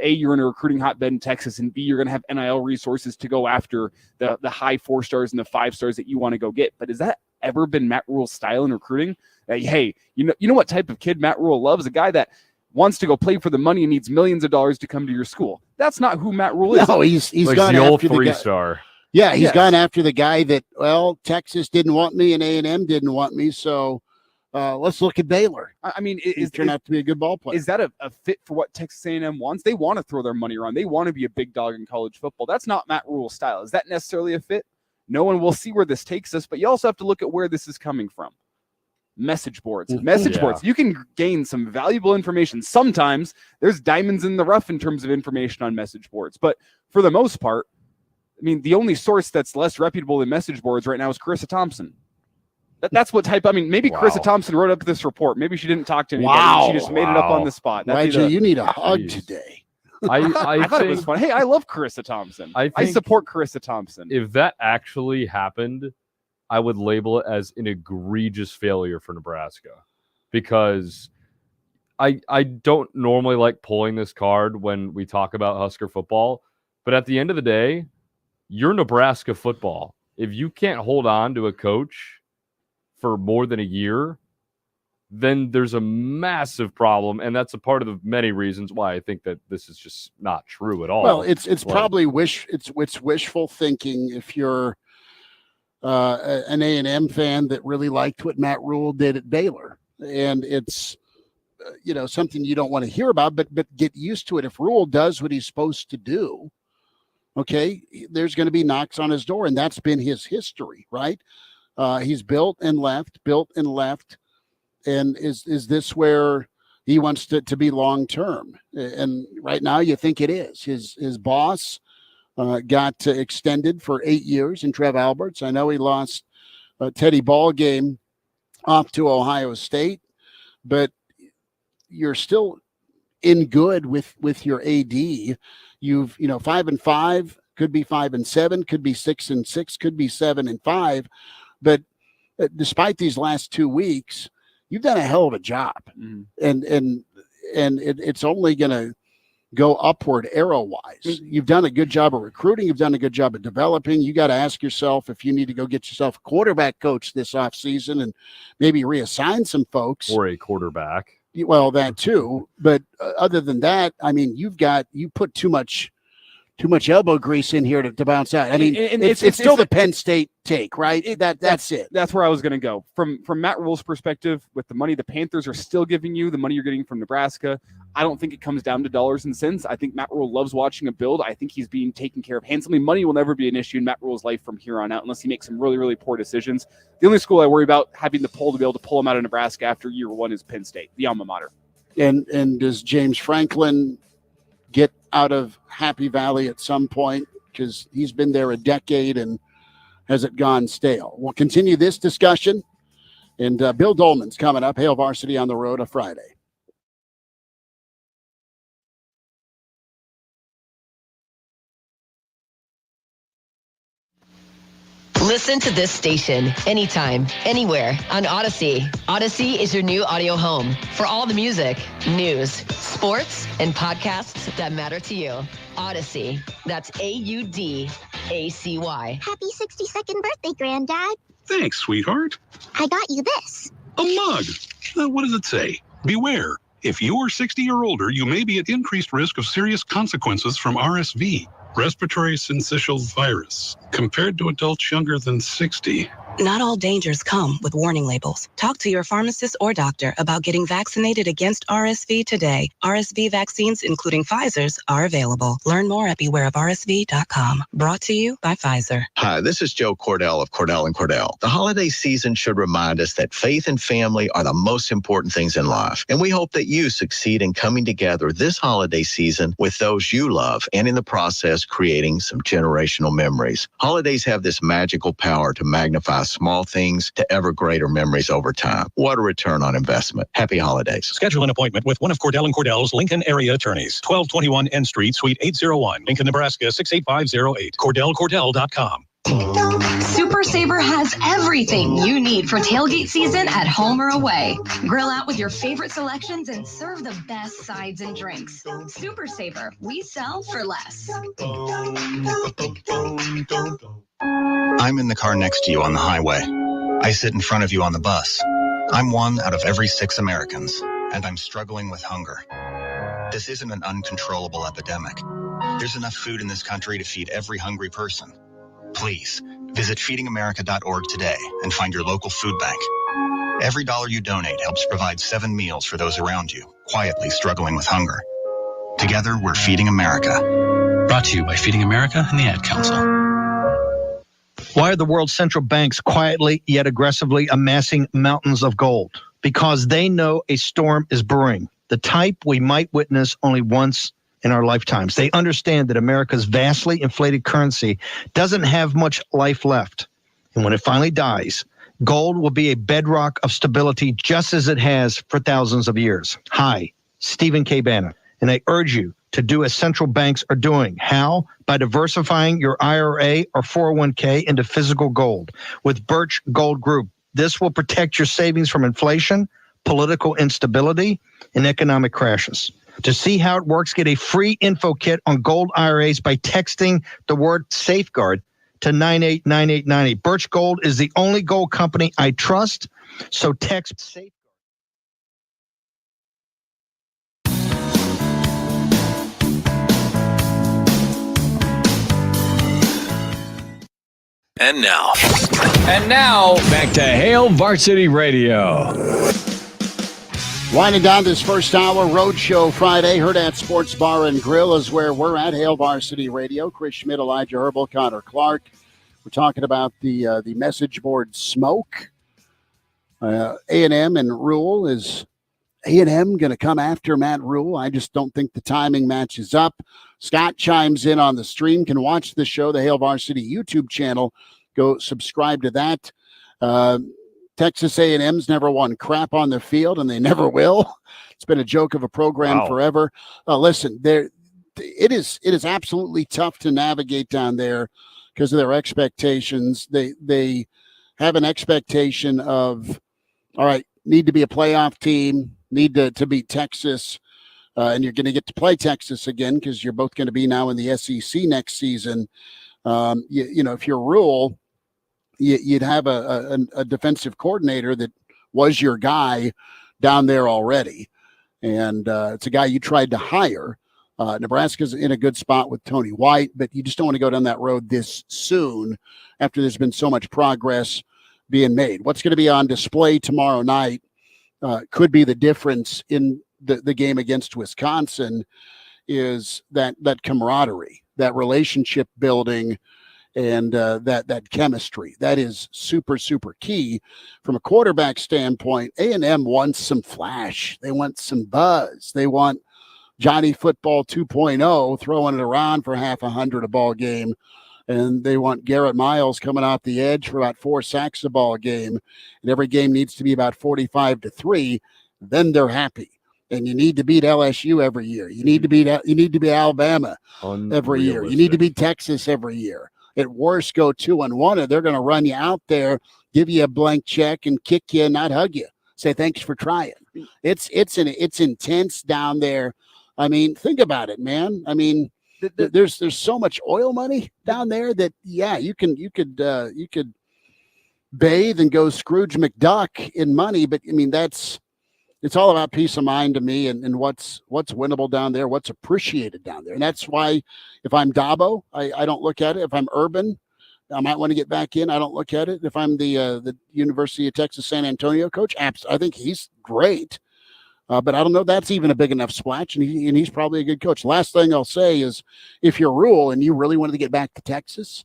A, you're in a recruiting hotbed in Texas, and B, you're going to have NIL resources to go after the high 4 stars and the 5 stars that you want to go get. But has that ever been Matt Rule's style in recruiting? Hey, you know what type of kid Matt Rule loves? A guy that wants to go play for the money and needs millions of dollars to come to your school. That's not who Matt Rule is. No, he's like gone the old after the 3-star. Yeah, he's gone after the guy that, well, Texas didn't want me and A&M didn't want me, so let's look at Baylor. I mean, he turned out to be a good ball player. Is that a fit for what Texas A&M wants? They want to throw their money around. They want to be a big dog in college football. That's not Matt Rule's style. Is that necessarily a fit? No, and we'll see where this takes us, but you also have to look at where this is coming from. Message boards. Boards. You can gain some valuable information. Sometimes there's diamonds in the rough in terms of information on message boards, but for the most part, I mean, the only source that's less reputable than message boards right now is Carissa Thompson. That's what type. I mean, maybe Carissa Thompson wrote up this report. Maybe she didn't talk to anybody. She just made it up on the spot. Nigel, you need a hug today. I thought it was fun. Hey, I love Carissa Thompson. I support Carissa Thompson. If that actually happened, I would label it as an egregious failure for Nebraska, because I don't normally like pulling this card when we talk about Husker football, but at the end of the day, you're Nebraska football. If you can't hold on to a coach for more than a year, then there's a massive problem, and that's a part of the many reasons why I think that this is just not true at all. Well, it's probably wishful thinking if you're an A&M fan that really liked what Matt Rule did at Baylor, and it's something you don't want to hear about, but get used to it. If Rule does what he's supposed to do, okay, there's going to be knocks on his door, and that's been his history, right? He's built and left, and is this where he wants to be long term? And right now, you think it is. His boss got extended for 8 years in Trev Alberts. I know he lost Teddy Ballgame off to Ohio State, but you're still in good with your AD. You've 5-5, could be 5-7, could be 6-6, could be 7-5. But despite these last 2 weeks, you've done a hell of a job, and it's only going to go upward arrow-wise. You've done a good job of recruiting. You've done a good job of developing. You got to ask yourself if you need to go get yourself a quarterback coach this offseason and maybe reassign some folks. Or a quarterback. Well, that too. But other than that, I mean, you put too much elbow grease in here to bounce out. I mean, it's still the Penn State take, right? That's it. That's where I was going to go. From Matt Rule's perspective, with the money the Panthers are still giving you, the money you're getting from Nebraska, I don't think it comes down to dollars and cents. I think Matt Rule loves watching a build. I think he's being taken care of handsomely. Money will never be an issue in Matt Rule's life from here on out unless he makes some really, really poor decisions. The only school I worry about having the pull to be able to pull him out of Nebraska after year one is Penn State, the alma mater. And does James Franklin get out of Happy Valley at some point, because he's been there a decade, and has it gone stale? We'll continue this discussion, and Bill Dolman's coming up. Hail Varsity on the Road, a Friday. Listen to this station anytime, anywhere on Odyssey. Odyssey is your new audio home for all the music, news, sports, and podcasts that matter to you. Odyssey. That's AUDACY. Happy 62nd birthday, Granddad. Thanks, sweetheart. I got you this. A mug. What does it say? Beware. If you are 60 or older, you may be at increased risk of serious consequences from RSV, respiratory syncytial virus, compared to adults younger than 60. Not all dangers come with warning labels. Talk to your pharmacist or doctor about getting vaccinated against RSV today. RSV vaccines, including Pfizer's, are available. Learn more at bewareofrsv.com. Brought to you by Pfizer. Hi, this is Joe Cordell of Cordell & Cordell. The holiday season should remind us that faith and family are the most important things in life. And we hope that you succeed in coming together this holiday season with those you love and in the process creating some generational memories. Holidays have this magical power to magnify small things to ever greater memories over time. What a return on investment. Happy holidays. Schedule an appointment with one of Cordell & Cordell's Lincoln area attorneys. 1221 N Street, Suite 801, Lincoln, Nebraska 68508. CordellCordell.com. Super Saver has everything you need for tailgate season at home or away. Grill out with your favorite selections and serve the best sides and drinks. Super Saver, we sell for less. I'm in the car next to you on the highway. I sit in front of you on the bus. I'm one out of every 6 Americans, and I'm struggling with hunger. This isn't an uncontrollable epidemic. There's enough food in this country to feed every hungry person. Please, visit feedingamerica.org today and find your local food bank. Every dollar you donate helps provide 7 meals for those around you, quietly struggling with hunger. Together, we're Feeding America. Brought to you by Feeding America and the Ad Council. Why are the world's central banks quietly yet aggressively amassing mountains of gold? Because they know a storm is brewing, the type we might witness only once in our lifetimes. They understand that America's vastly inflated currency doesn't have much life left. And when it finally dies, gold will be a bedrock of stability just as it has for thousands of years. Hi, Stephen K. Bannon, and I urge you to do as central banks are doing. How? By diversifying your IRA or 401k into physical gold with Birch Gold Group. This will protect your savings from inflation, political instability, and economic crashes. To see how it works, get a free info kit on gold IRAs by texting the word safeguard to 989898. Birch Gold is the only gold company I trust, so text safeguard. And now, back to Hail Varsity Radio. Winding down this first hour, Roadshow Friday, Hurrdat Sports Bar and Grill is where we're at, Hail Varsity Radio. Chris Schmidt, Elijah Herbel, Connor Clark. We're talking about the message board smoke. A&M and Rule. Is A&M going to come after Matt Rule? I just don't think the timing matches up. Scott chimes in on the stream. Can watch the show, the Hail Varsity YouTube channel. Go subscribe to that. Texas A&M's never won crap on the field, and they never will. It's been a joke of a program forever. Listen, it is absolutely tough to navigate down there because of their expectations. They have an expectation of, all right, need to be a playoff team, need to beat Texas, and you're going to get to play Texas again because you're both going to be now in the SEC next season. You know, if you're Rule, you'd have a defensive coordinator that was your guy down there already. And it's a guy you tried to hire. Nebraska's in a good spot with Tony White, but you just don't want to go down that road this soon after there's been so much progress being made. What's going to be on display tomorrow night could be the difference in the game against Wisconsin is that camaraderie, that relationship building, and that chemistry. That is super, super key. From a quarterback standpoint, A&M wants some flash. They want some buzz. They want Johnny Football 2.0 throwing it around for half 100 a ball game. And they want Garrett Miles coming off the edge for about 4 sacks a ball game. And every game needs to be about 45-3. Then they're happy. And you need to beat LSU every year. You need to beat Alabama every year. You need to beat Texas every year. at worst go 2-1, and they're going to run you out there, give you a blank check, and kick you and not hug you. Say thanks for trying. It's intense down there. I mean, think about it, man. I mean, there's so much oil money down there that you could bathe and go Scrooge McDuck in money, but I mean it's all about peace of mind to me and what's winnable down there, what's appreciated down there. And that's why if I'm Dabo, I don't look at it. If I'm Urban, I might want to get back in. I don't look at it. If I'm the University of Texas San Antonio coach, I think he's great. But I don't know that's even a big enough splash, and he's probably a good coach. Last thing I'll say is if you're Rule and you really wanted to get back to Texas,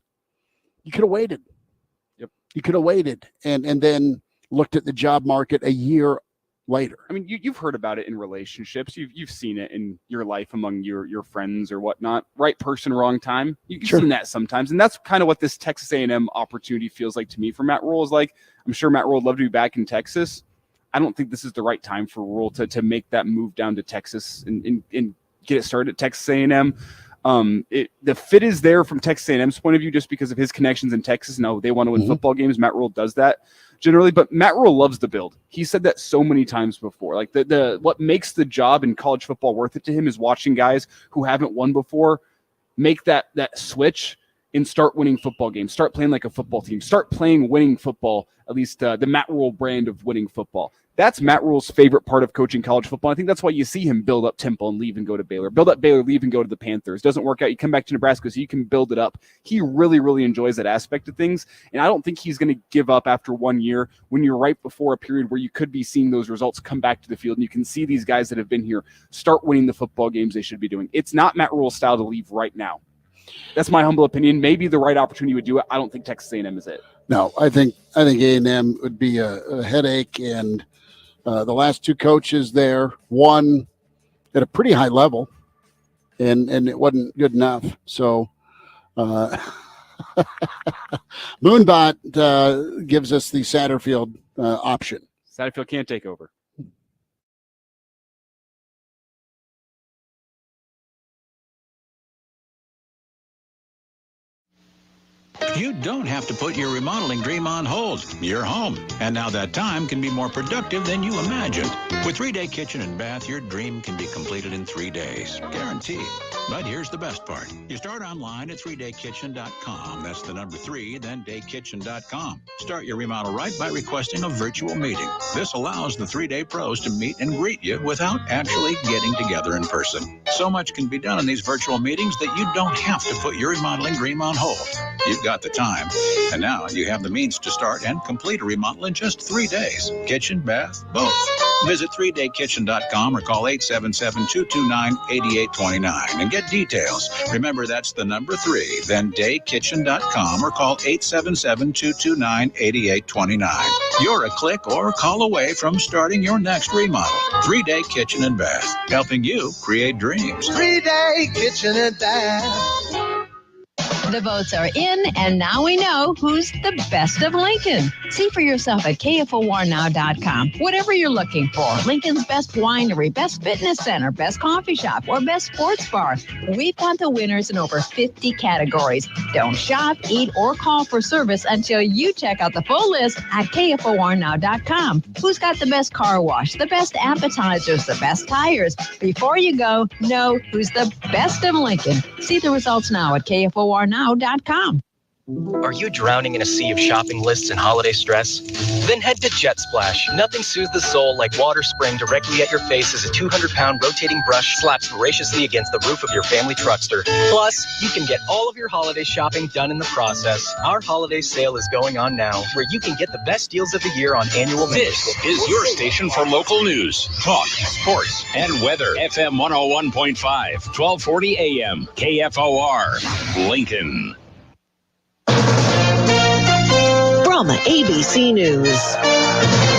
you could have waited. Yep. You could have waited and then looked at the job market a year later. I mean, you've heard about it in relationships. You've seen it in your life among your friends or whatnot. Right person, wrong time. You've seen that sometimes. And that's kind of what this Texas A&M opportunity feels like to me for Matt Rule. Is like, I'm sure Matt Rule would love to be back in Texas. I don't think this is the right time for Rule to make that move down to Texas and get it started at Texas A&M. The fit is there from Texas A&M's point of view just because of his connections in Texas. No, they want to win football games. Matt Rule does that generally, but Matt Rule loves the build. He said that so many times before. Like the what makes the job in college football worth it to him is watching guys who haven't won before make that switch and start winning football games, start playing like a football team, start playing winning football, at least the Matt Rule brand of winning football. That's Matt Rule's favorite part of coaching college football. I think that's why you see him build up Temple and leave and go to Baylor. Build up Baylor, leave and go to the Panthers. Doesn't work out, you come back to Nebraska so you can build it up. He really, really enjoys that aspect of things. And I don't think he's going to give up after 1 year when you're right before a period where you could be seeing those results come back to the field. And you can see these guys that have been here start winning the football games they should be doing. It's not Matt Rule's style to leave right now. That's my humble opinion. Maybe the right opportunity would do it. I don't think Texas A&M is it. No, I think A&M would be a headache, and the last two coaches there, one at a pretty high level, and it wasn't good enough. So Moonbot gives us the Satterfield option. Satterfield can't take over. You don't have to put your remodeling dream on hold. You're home. And now that time can be more productive than you imagined. With 3-Day Kitchen and Bath, your dream can be completed in 3 days. Guaranteed. But here's the best part. You start online at 3daykitchen.com. That's the number 3, then daykitchen.com. Start your remodel right by requesting a virtual meeting. This allows the 3-Day pros to meet and greet you without actually getting together in person. So much can be done in these virtual meetings that you don't have to put your remodeling dream on hold. You've got the time. And now you have the means to start and complete a remodel in just 3 days. Kitchen, bath, both. Visit 3daykitchen.com or call 877-229-8829 and get details. Remember, that's the number 3, then daykitchen.com or call 877-229-8829. You're a click or a call away from starting your next remodel. 3-Day Kitchen and Bath, helping you create dreams. 3-Day Kitchen and Bath. The votes are in, and now we know who's the best of Lincoln. See for yourself at KFORnow.com. Whatever you're looking for, Lincoln's best winery, best fitness center, best coffee shop, or best sports bar. We've got the winners in over 50 categories. Don't shop, eat, or call for service until you check out the full list at KFORnow.com. Who's got the best car wash, the best appetizers, the best tires? Before you go, know who's the best of Lincoln. See the results now at KFORnow.com. Are you drowning in a sea of shopping lists and holiday stress? Then head to Jet Splash. Nothing soothes the soul like water spraying directly at your face as a 200-pound rotating brush slaps voraciously against the roof of your family truckster. Plus, you can get all of your holiday shopping done in the process. Our holiday sale is going on now, where you can get the best deals of the year on annual membership. This is your station for local news, talk, sports, and weather. FM 101.5, 1240 AM, KFOR, Lincoln. From ABC News,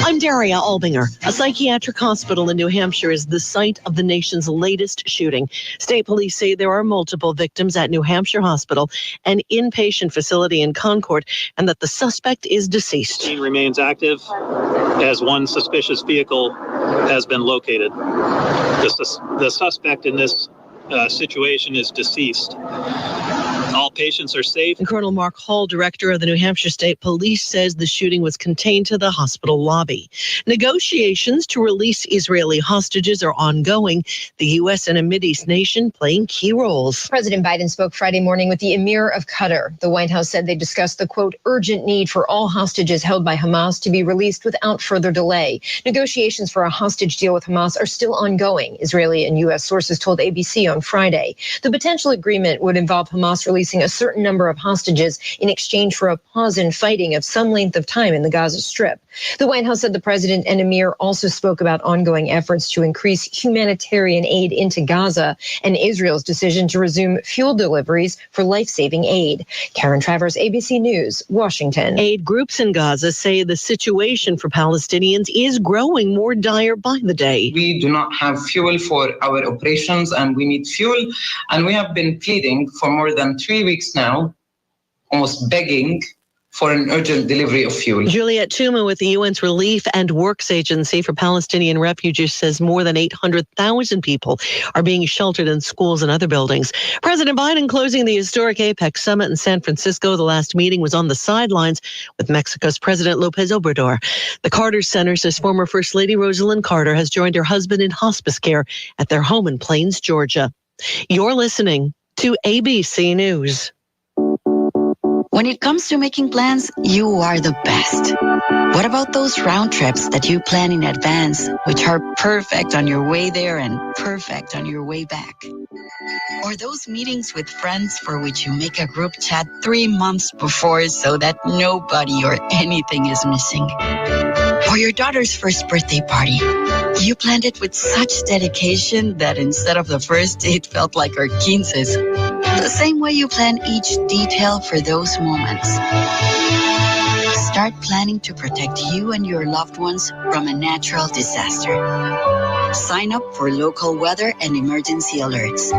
I'm Daria Albinger. A psychiatric hospital in New Hampshire is the site of the nation's latest shooting. State police say there are multiple victims at New Hampshire Hospital, an inpatient facility in Concord, and that the suspect is deceased. Scene remains active as one suspicious vehicle has been located. The suspect in this situation is deceased. All patients are safe. And Colonel Mark Hall, director of the New Hampshire State Police, says the shooting was contained to the hospital lobby. Negotiations to release Israeli hostages are ongoing. The U.S. and a Mideast nation playing key roles. President Biden spoke Friday morning with the Emir of Qatar. The White House said they discussed the, quote, urgent need for all hostages held by Hamas to be released without further delay. Negotiations for a hostage deal with Hamas are still ongoing, Israeli and U.S. sources told ABC on Friday. The potential agreement would involve Hamas releasing a certain number of hostages in exchange for a pause in fighting of some length of time in the Gaza Strip. The White House said the president and Emir also spoke about ongoing efforts to increase humanitarian aid into Gaza and Israel's decision to resume fuel deliveries for life-saving aid. Karen Travers, ABC News, Washington. Aid groups in Gaza say the situation for Palestinians is growing more dire by the day. We do not have fuel for our operations and we need fuel. And we have been pleading for more than 3 weeks now, almost begging for an urgent delivery of fuel. Juliet Tuma with the UN's Relief and Works Agency for Palestinian Refugees says more than 800,000 people are being sheltered in schools and other buildings. President Biden closing the historic APEC summit in San Francisco. The last meeting was on the sidelines with Mexico's President Lopez Obrador. The Carter Center says former First Lady Rosalind Carter has joined her husband in hospice care at their home in Plains, Georgia. You're listening to ABC News. When it comes to making plans, you are the best. What about those round trips that you plan in advance, which are perfect on your way there and perfect on your way back? Or those meetings with friends for which you make a group chat 3 months before so that nobody or anything is missing? Or your daughter's first birthday party. You planned it with such dedication that instead of the first date felt like our 15s. The same way you plan each detail for those moments. Start planning to protect you and your loved ones from a natural disaster. Sign up for local weather and emergency alerts.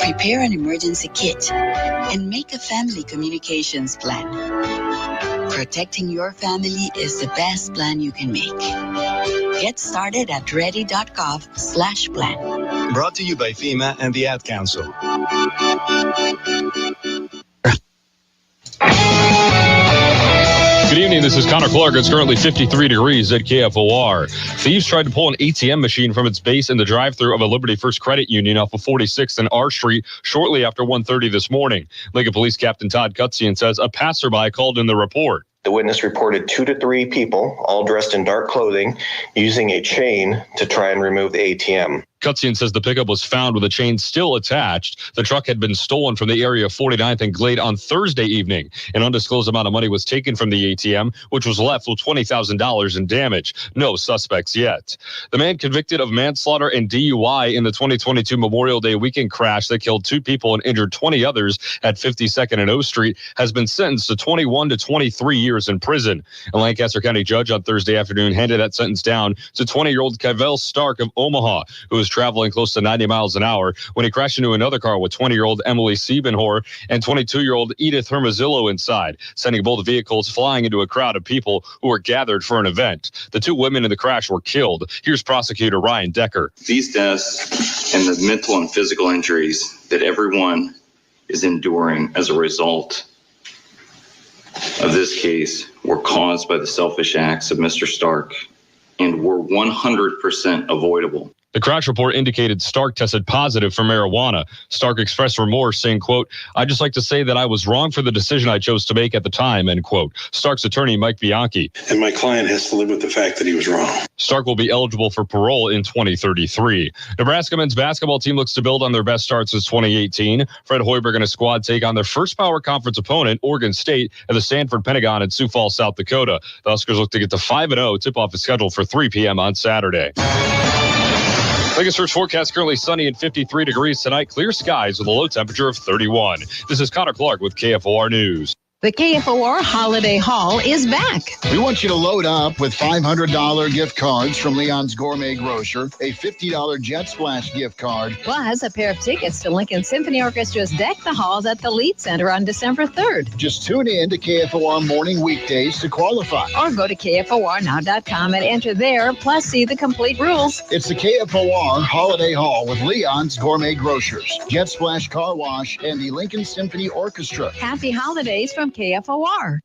Prepare an emergency kit and make a family communications plan. Protecting your family is the best plan you can make. Get started at ready.gov/plan. Brought to you by FEMA and the Ad Council. Good evening, this is Connor Clark. It's currently 53 degrees at KFOR. Thieves tried to pull an ATM machine from its base in the drive-thru of a Liberty First Credit Union off of 46th and R Street shortly after 1:30 this morning. Lincoln Police Captain Todd Cutsian says a passerby called in the report. The witness reported 2 to 3 people, all dressed in dark clothing, using a chain to try and remove the ATM. Cutsian says the pickup was found with a chain still attached. The truck had been stolen from the area of 49th and Glade on Thursday evening. An undisclosed amount of money was taken from the ATM, which was left with $20,000 in damage. No suspects yet. The man convicted of manslaughter and DUI in the 2022 Memorial Day weekend crash that killed 2 people and injured 20 others at 52nd and O Street has been sentenced to 21 to 23 years in prison. A Lancaster County judge on Thursday afternoon handed that sentence down to 20-year-old Kavell Stark of Omaha, who was traveling close to 90 miles an hour when he crashed into another car with 20-year-old Emily Siebenhor and 22-year-old Edith Hermosillo inside, sending both vehicles flying into a crowd of people who were gathered for an event. The 2 women in the crash were killed. Here's prosecutor Ryan Decker. These deaths and the mental and physical injuries that everyone is enduring as a result of this case were caused by the selfish acts of Mr. Stark and were 100% avoidable. The crash report indicated Stark tested positive for marijuana. Stark expressed remorse, saying, quote, "I'd just like to say that I was wrong for the decision I chose to make at the time," end quote. Stark's attorney, Mike Bianchi. And my client has to live with the fact that he was wrong. Stark will be eligible for parole in 2033. Nebraska men's basketball team looks to build on their best start since 2018. Fred Hoiberg and his squad take on their first Power Conference opponent, Oregon State, at the Sanford Pentagon in Sioux Falls, South Dakota. The Huskers look to get to 5-0. Tip-off is scheduled for 3 p.m. on Saturday. Vegas First forecast currently sunny and 53 degrees tonight. Clear skies with a low temperature of 31. This is Connor Clark with KFOR News. The KFOR Holiday Haul is back. We want you to load up with $500 gift cards from Leon's Gourmet Grocer, a $50 Jet Splash gift card, plus a pair of tickets to Lincoln Symphony Orchestra's Deck the Halls at the Lead Center on December 3rd. Just tune in to KFOR morning weekdays to qualify. Or go to KFORnow.com and enter there, plus see the complete rules. It's the KFOR Holiday Haul with Leon's Gourmet Grocers, Jet Splash Car Wash, and the Lincoln Symphony Orchestra. Happy holidays from KFOR.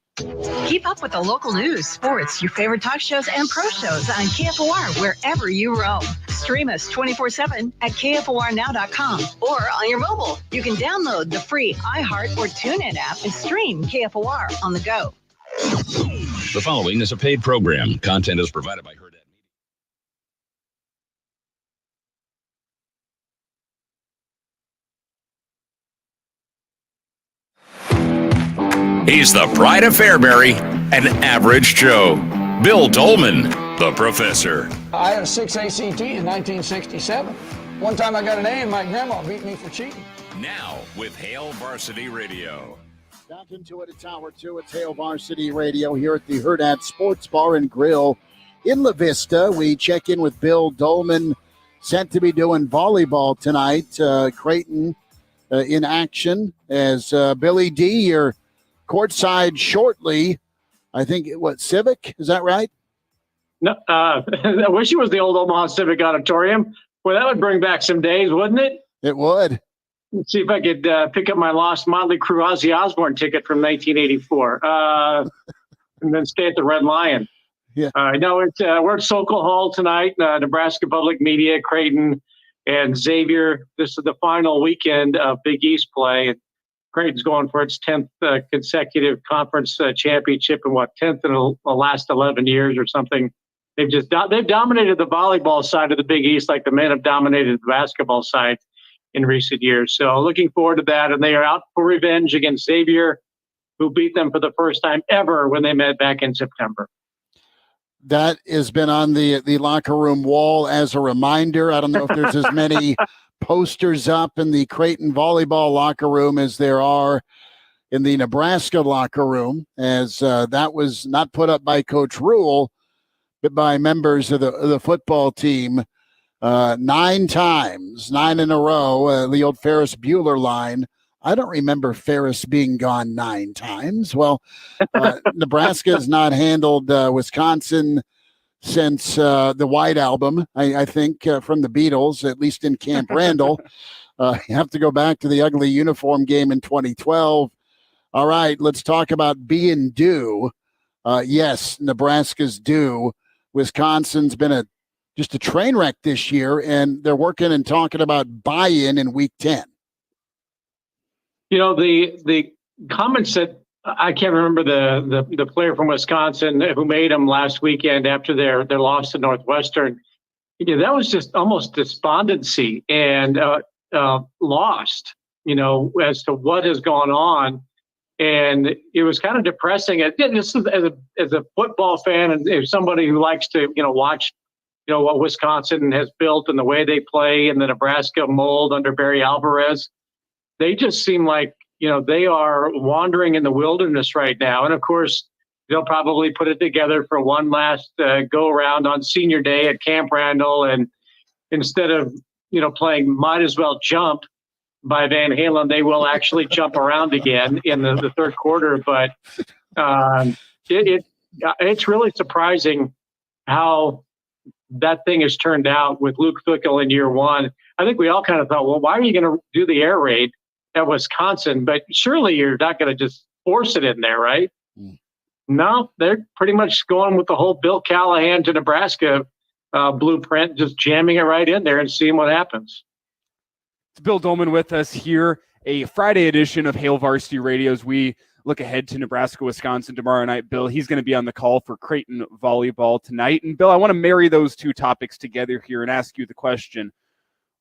Keep up with the local news, sports, your favorite talk shows, and pro shows on KFOR wherever you roam. Stream us 24/7 at KFORnow.com or on your mobile. You can download the free iHeart or TuneIn app and stream KFOR on the go. The following is a paid program. Content is provided by Hurrdat Media. He's the pride of Fairbury, an average Joe. Bill Dolman, the professor. I had a 6 ACT in 1967. One time I got an A and my grandma beat me for cheating. Now with Hail Varsity Radio. Back into it at Hour 2. It's Hail Varsity Radio here at the Hurrdat Sports Bar and Grill in La Vista. We check in with Bill Dolman, set to be doing volleyball tonight. Creighton in action as Billy D, you're courtside shortly. I think, Civic? Is that right? No, I wish it was the old Omaha Civic Auditorium. Well, that would bring back some days, wouldn't it? It would. Let's see if I could pick up my lost Motley Crue Ozzy Osbourne ticket from 1984 and then stay at the Red Lion. Yeah. No, we're at Sokol Hall tonight, Nebraska Public Media, Creighton, and Xavier. This is the final weekend of Big East play. And Creighton's going for its 10th consecutive conference championship in 10th in the last 11 years or something. They've dominated the volleyball side of the Big East like the men have dominated the basketball side in recent years. So looking forward to that. And they are out for revenge against Xavier, who beat them for the first time ever when they met back in September. That has been on the locker room wall as a reminder. I don't know if there's as many posters up in the Creighton volleyball locker room as there are in the Nebraska locker room, as that was not put up by Coach Rule, but by members of the football team 9 times, 9 in a row, the old Ferris Bueller line. I don't remember Ferris being gone 9 times. Well, Nebraska has not handled Wisconsin since the White Album, I think, from the Beatles, at least in Camp Randall. You have to go back to the ugly uniform game in 2012. All right, let's talk about being due. Yes, Nebraska's due. Wisconsin's been just a train wreck this year, and they're working and talking about buy-in in Week 10. You know, the comments that I can't remember the player from Wisconsin who made them last weekend after their loss to Northwestern. You know, that was just almost despondency and lost, as to what has gone on. And it was kind of depressing. Just as a football fan and as somebody who likes to, watch, what Wisconsin has built and the way they play in the Nebraska mold under Barry Alvarez, they just seem like, they are wandering in the wilderness right now. And of course, they'll probably put it together for one last go around on senior day at Camp Randall. And instead of, playing Might As Well Jump by Van Halen, they will actually jump around again in the third quarter. But it's really surprising how that thing has turned out with Luke Fickell in year one. I think we all kind of thought, well, why are you going to do the air raid at Wisconsin? But surely you're not going to just force it in there, right? No, they're pretty much going with the whole Bill Callahan to Nebraska blueprint, just jamming it right in there and seeing what happens. It's Bill Dolman with us here, a Friday edition of Hail Varsity Radio as we look ahead to Nebraska-Wisconsin tomorrow night. Bill, he's going to be on the call for Creighton volleyball tonight. And Bill, I want to marry those two topics together here and ask you the question.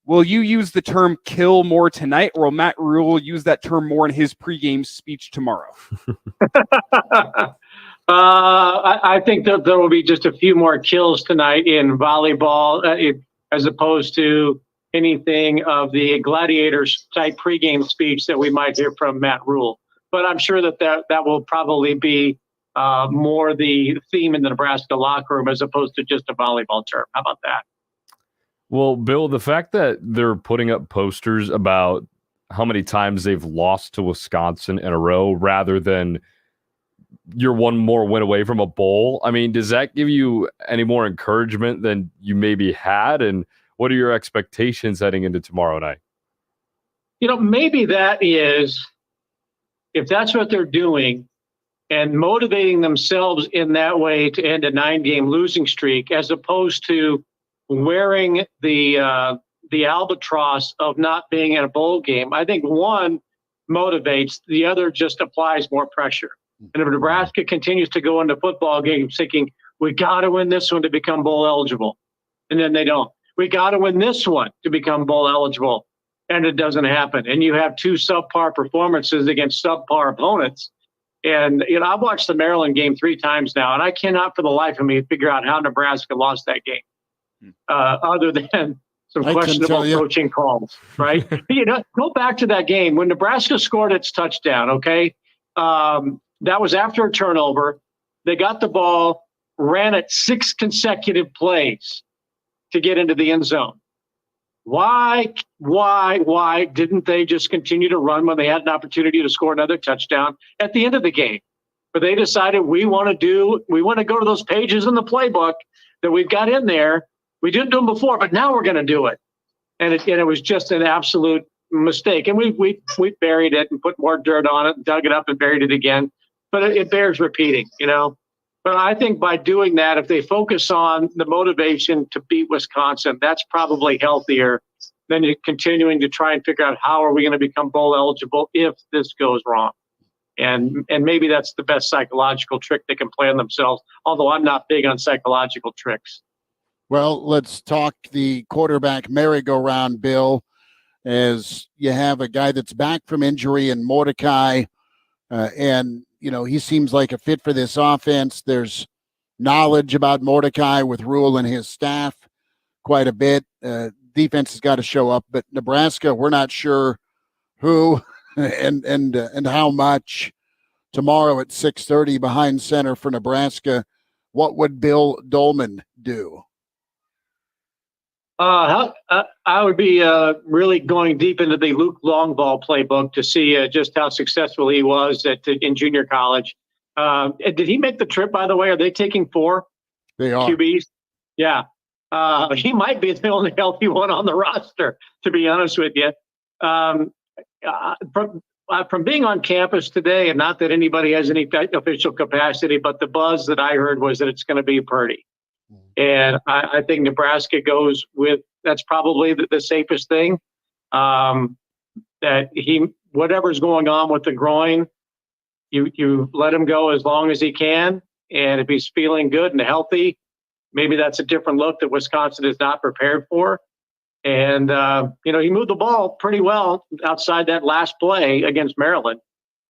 Will you use the term kill more tonight, or will Matt Rule use that term more in his pregame speech tomorrow? I think that there will be just a few more kills tonight in volleyball as opposed to anything of the gladiators type pregame speech that we might hear from Matt Rule. but I'm sure that will probably be more the theme in the Nebraska locker room as opposed to just a volleyball term. How about that? Well, Bill, the fact that they're putting up posters about how many times they've lost to Wisconsin in a row rather than you're one more win away from a bowl, I mean, does that give you any more encouragement than you maybe had? And what are your expectations heading into tomorrow night? Maybe that is, if that's what they're doing and motivating themselves in that way to end a 9-game losing streak, as opposed to wearing the albatross of not being in a bowl game. I think one motivates, the other just applies more pressure. And if Nebraska continues to go into football games thinking, we got to win this one to become bowl eligible, and then they don't. We got to win this one to become bowl eligible, and it doesn't happen. And you have 2 subpar performances against subpar opponents. And, I've watched the Maryland game 3 times now, and I cannot for the life of me figure out how Nebraska lost that game, other than some questionable coaching calls, right? Go back to that game. When Nebraska scored its touchdown, okay, that was after a turnover. They got the ball, ran it 6 consecutive plays to get into the end zone. Why didn't they just continue to run when they had an opportunity to score another touchdown at the end of the game? But they decided we want to go to those pages in the playbook that we've got in there. We didn't do them before, but now we're going to do it. And it was just an absolute mistake. And we buried it and put more dirt on it, dug it up and buried it again. But it bears repeating, But I think by doing that, if they focus on the motivation to beat Wisconsin, that's probably healthier than continuing to try and figure out how are we going to become bowl eligible if this goes wrong. And maybe that's the best psychological trick they can play on themselves, although I'm not big on psychological tricks. Well, let's talk the quarterback merry-go-round, Bill, as you have a guy that's back from injury in Mordecai, and he seems like a fit for this offense. There's knowledge about Mordecai with Rule and his staff quite a bit. Defense has got to show up, but Nebraska, we're not sure who and how much. Tomorrow at 6:30 behind center for Nebraska, what would Bill Dolman do? I would be really going deep into the Luke Longball playbook to see just how successful he was in junior college. Did he make the trip, by the way? Are they taking 4 They are. QBs? Yeah. He might be the only healthy one on the roster, to be honest with you. From being on campus today, and not that anybody has any official capacity, but the buzz that I heard was that it's going to be Purdy. And I think Nebraska goes with, that's probably the safest thing. That whatever's going on with the groin, you let him go as long as he can. And if he's feeling good and healthy, maybe that's a different look that Wisconsin is not prepared for. And, he moved the ball pretty well outside that last play against Maryland.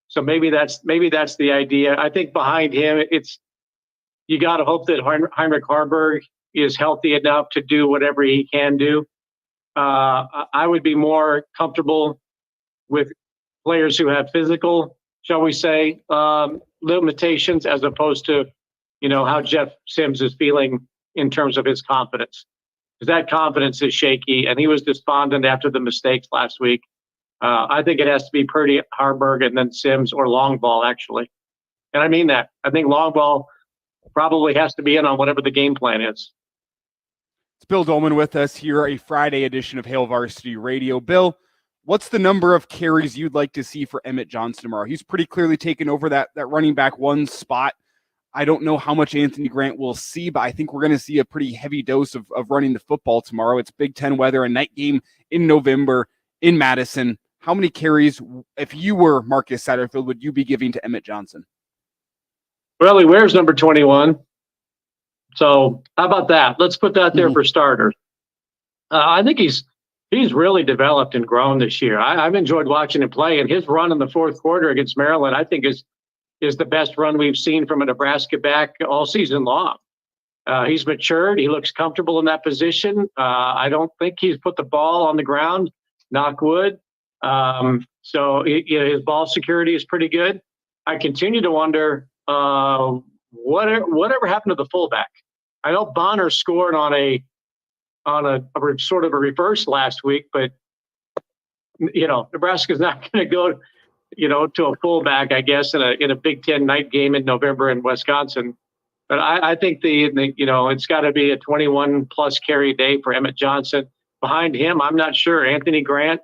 So maybe that's the idea. I think behind him, you got to hope that Heinrich Harburg is healthy enough to do whatever he can do. I would be more comfortable with players who have physical, shall we say, limitations as opposed to, how Jeff Sims is feeling in terms of his confidence. Because that confidence is shaky, and he was despondent after the mistakes last week. I think it has to be Purdy, Harburg, and then Sims or Longball, actually. And I mean that. I think Longball probably has to be in on whatever the game plan is. It's Bill Doleman with us here, a Friday edition of Hail Varsity Radio. Bill, what's the number of carries you'd like to see for Emmett Johnson tomorrow? He's pretty clearly taken over that running back 1 spot. I don't know how much Anthony Grant will see, but I think we're going to see a pretty heavy dose of running the football tomorrow. It's Big Ten weather, a night game in November in Madison. How many carries, if you were Marcus Satterfield, would you be giving to Emmett Johnson? Well, he wears number 21. So how about that? Let's put that there for starters. I think he's really developed and grown this year. I've enjoyed watching him play, and his run in the fourth quarter against Maryland, I think is the best run we've seen from a Nebraska back all season long. He's matured. He looks comfortable in that position. I don't think he's put the ball on the ground, knock wood. So his ball security is pretty good. I continue to wonder whatever happened to the fullback. I know Bonner scored on a sort of a reverse last week, but Nebraska's not going to go to a fullback, I guess, in a Big Ten night game in November in Wisconsin. But I think it's got to be a 21 plus carry day for Emmett Johnson. Behind him, I'm not sure Anthony Grant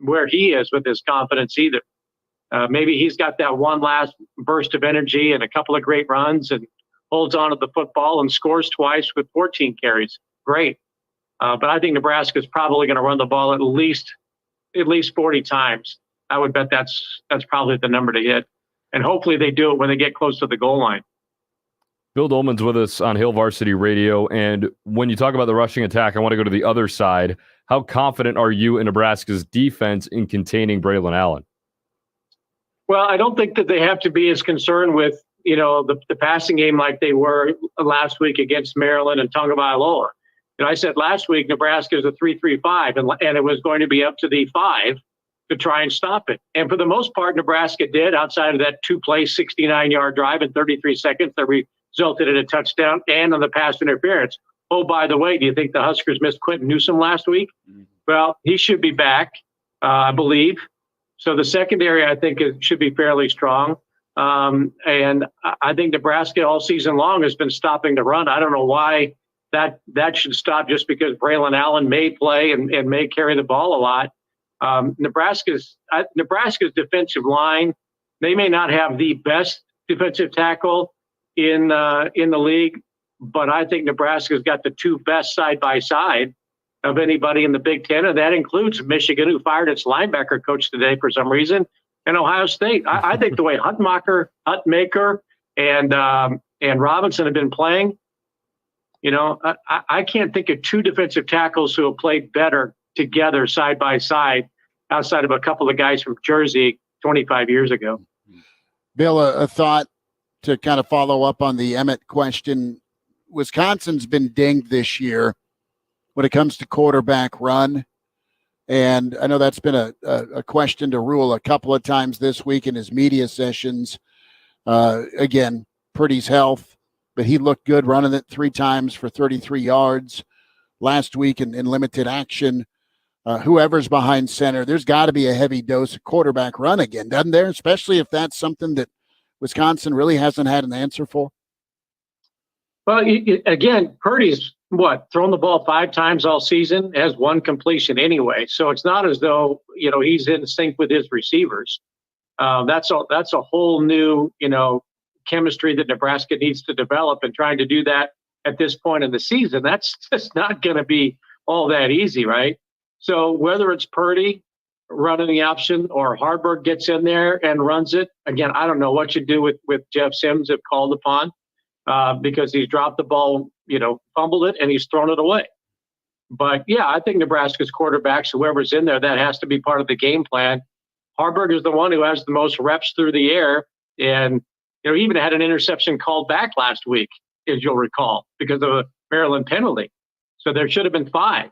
where he is with his confidence either. Maybe he's got that one last burst of energy and a couple of great runs and holds on to the football and scores twice with 14 carries. Great. But I think Nebraska's probably going to run the ball at least 40 times. I would bet that's probably the number to hit. And hopefully they do it when they get close to the goal line. Bill Doleman's with us on Hail Varsity Radio. And when you talk about the rushing attack, I want to go to the other side. How confident are you in Nebraska's defense in containing Braylon Allen? Well, I don't think that they have to be as concerned with, the passing game like they were last week against Maryland and Tagovailoa. I said last week, Nebraska is a 3-3-5, and it was going to be up to the 5 to try and stop it. And for the most part, Nebraska did, outside of that 2-play 69-yard drive in 33 seconds that resulted in a touchdown and on the pass interference. Oh, by the way, do you think the Huskers missed Quentin Newsome last week? Well, he should be back, I believe. So the secondary, I think, should be fairly strong. And I think Nebraska all season long has been stopping the run. I don't know why that should stop just because Braylon Allen may play and may carry the ball a lot. Nebraska's defensive line, they may not have the best defensive tackle in the league, but I think Nebraska's got the two best side by side of anybody in the Big Ten, and that includes Michigan, who fired its linebacker coach today for some reason, and Ohio State. I think the way Hutmacher, and Robinson have been playing, I can't think of two defensive tackles who have played better together side by side outside of a couple of guys from Jersey 25 years ago. Bill, a thought to kind of follow up on the Emmett question. Wisconsin's been dinged this year when it comes to quarterback run. And I know that's been a question to Rule a couple of times this week in his media sessions. Again, Purdy's health, but he looked good running it 3 times for 33 yards last week in limited action. Whoever's behind center, there's got to be a heavy dose of quarterback run again, doesn't there? Especially if that's something that Wisconsin really hasn't had an answer for. Well, again, Purdy's thrown the ball 5 times all season, has 1 completion anyway. So it's not as though, he's in sync with his receivers. That's a whole new, chemistry that Nebraska needs to develop, and trying to do that at this point in the season, that's just not going to be all that easy, right? So whether it's Purdy running the option or Harburg gets in there and runs it, again, I don't know what you do with Jeff Sims if called upon, because he's dropped the ball, fumbled it, and he's thrown it away. But, yeah, I think Nebraska's quarterbacks, whoever's in there, that has to be part of the game plan. Harburg is the one who has the most reps through the air, and he even had an interception called back last week, as you'll recall, because of a Maryland penalty. So there should have been 5.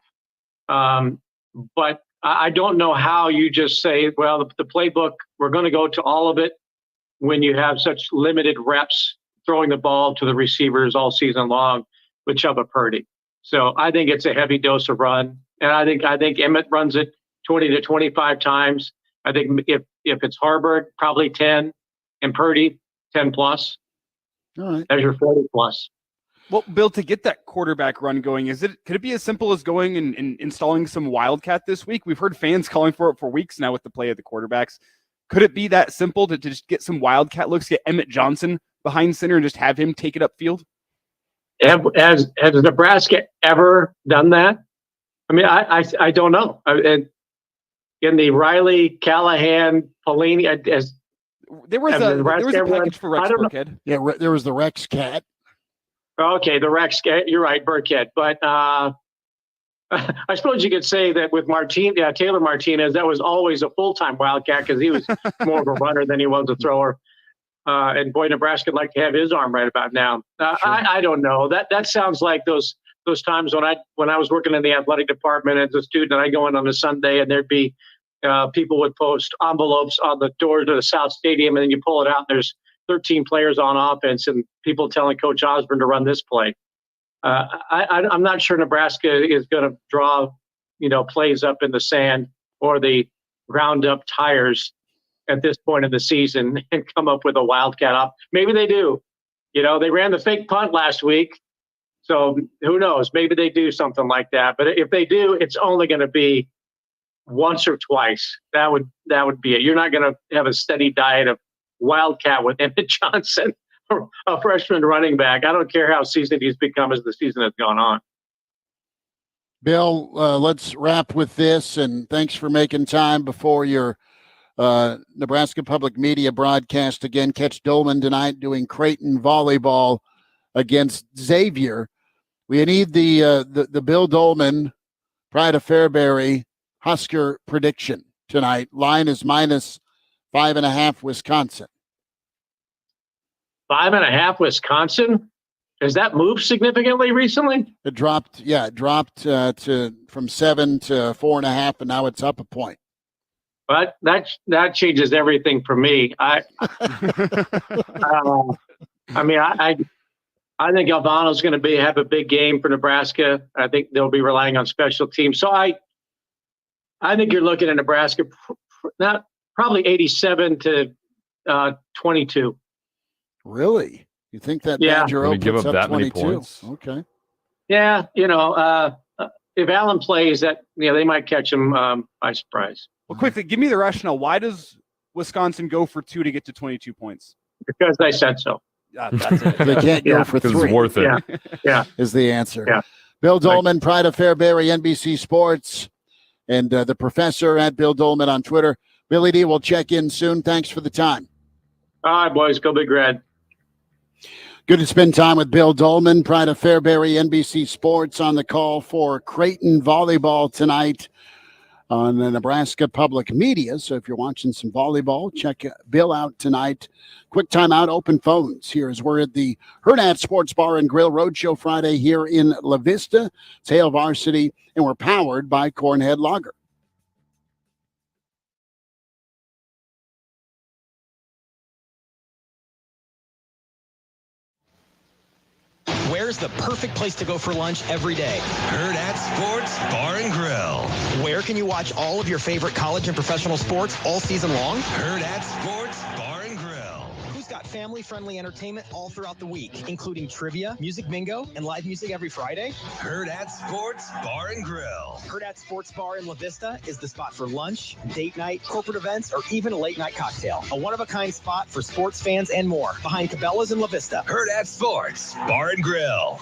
But I don't know how you just say, well, the playbook, we're going to go to all of it when you have such limited reps throwing the ball to the receivers all season long with Chubba Purdy. So I think it's a heavy dose of run. And I think Emmett runs it 20 to 25 times. I think if it's Harburg, probably 10, and Purdy, 10 plus. All right. There's your 40 plus. Well, Bill, to get that quarterback run going, could it be as simple as going and installing some Wildcat this week? We've heard fans calling for it for weeks now with the play of the quarterbacks. Could it be that simple to just get some Wildcat looks, get Emmett Johnson behind center and just have him take it upfield? Has Nebraska ever done that? I mean, I don't know. In the Riley, Callahan, Pelini, there was a package for Rex Burkhead. Yeah, there was the Rex Cat. Okay, the Rex Cat. You're right, Burkhead. But I suppose you could say that with Taylor Martinez, that was always a full-time Wildcat because he was more of a runner than he was a thrower. And boy, Nebraska would like to have his arm right about now. Sure. I don't know. That sounds like those times when I was working in the athletic department as a student, and I go in on a Sunday and there'd be people would post envelopes on the doors of the South Stadium, and then you pull it out, and there's 13 players on offense, and people telling Coach Osborne to run this play. I'm not sure Nebraska is going to draw, plays up in the sand or the ground up tires at this point in the season and come up with a wildcat op. Maybe they do. They ran the fake punt last week, so who knows? Maybe they do something like that. But if they do, it's only going to be once or twice. That would be it. You're not going to have a steady diet of wildcat with Emmett Johnson, a freshman running back. I don't care how seasoned he's become as the season has gone on. Bill, let's wrap with this, and thanks for making time before your Nebraska Public Media broadcast. Again, catch Doleman tonight doing Creighton volleyball against Xavier. We need the Bill Doleman, Pride of Fairbury, Husker prediction tonight. Line is -5.5 Wisconsin. 5.5 Wisconsin? Has that moved significantly recently? It dropped to from 7 to 4.5, and now it's up a point. But that changes everything for me. I think Albano's going to have a big game for Nebraska. I think they'll be relying on special teams. So I think you're looking at Nebraska probably 87 to 22. Really? You think that Badger Open give puts up that 22? many points? Okay. Yeah, if Allen plays, that they might catch him by surprise. Well, quickly, give me the rationale. Why does Wisconsin go for 2 to get to 22 points? Because I said so. That's it. They can't go for 3. It's worth it. Yeah. Is the answer. Yeah. Bill Dolman, Pride of Fairbury, NBC Sports, and the professor at Bill Dolman on Twitter. Billy D will check in soon. Thanks for the time. All right, boys. Go Big Red. Good to spend time with Bill Dolman, Pride of Fairbury, NBC Sports, on the call for Creighton volleyball tonight on the Nebraska Public Media. So if you're watching some volleyball, check Bill out tonight. Quick timeout, open phones. Here's we're at the Hurrdat Sports Bar and Grill Roadshow Friday here in La Vista. It's Hail Varsity, and we're powered by Cornhead Lager. Where's the perfect place to go for lunch every day? Hurrdat Sports Bar and Grill. Where can you watch all of your favorite college and professional sports all season long? Hurrdat Sports Bar and Grill. Who's got family-friendly entertainment all throughout the week, including trivia, music bingo, and live music every Friday? Hurrdat Sports Bar and Grill. Hurrdat Sports Bar in La Vista is the spot for lunch, date night, corporate events, or even a late-night cocktail. A one-of-a-kind spot for sports fans and more. Behind Cabela's in La Vista. Hurrdat Sports Bar and Grill.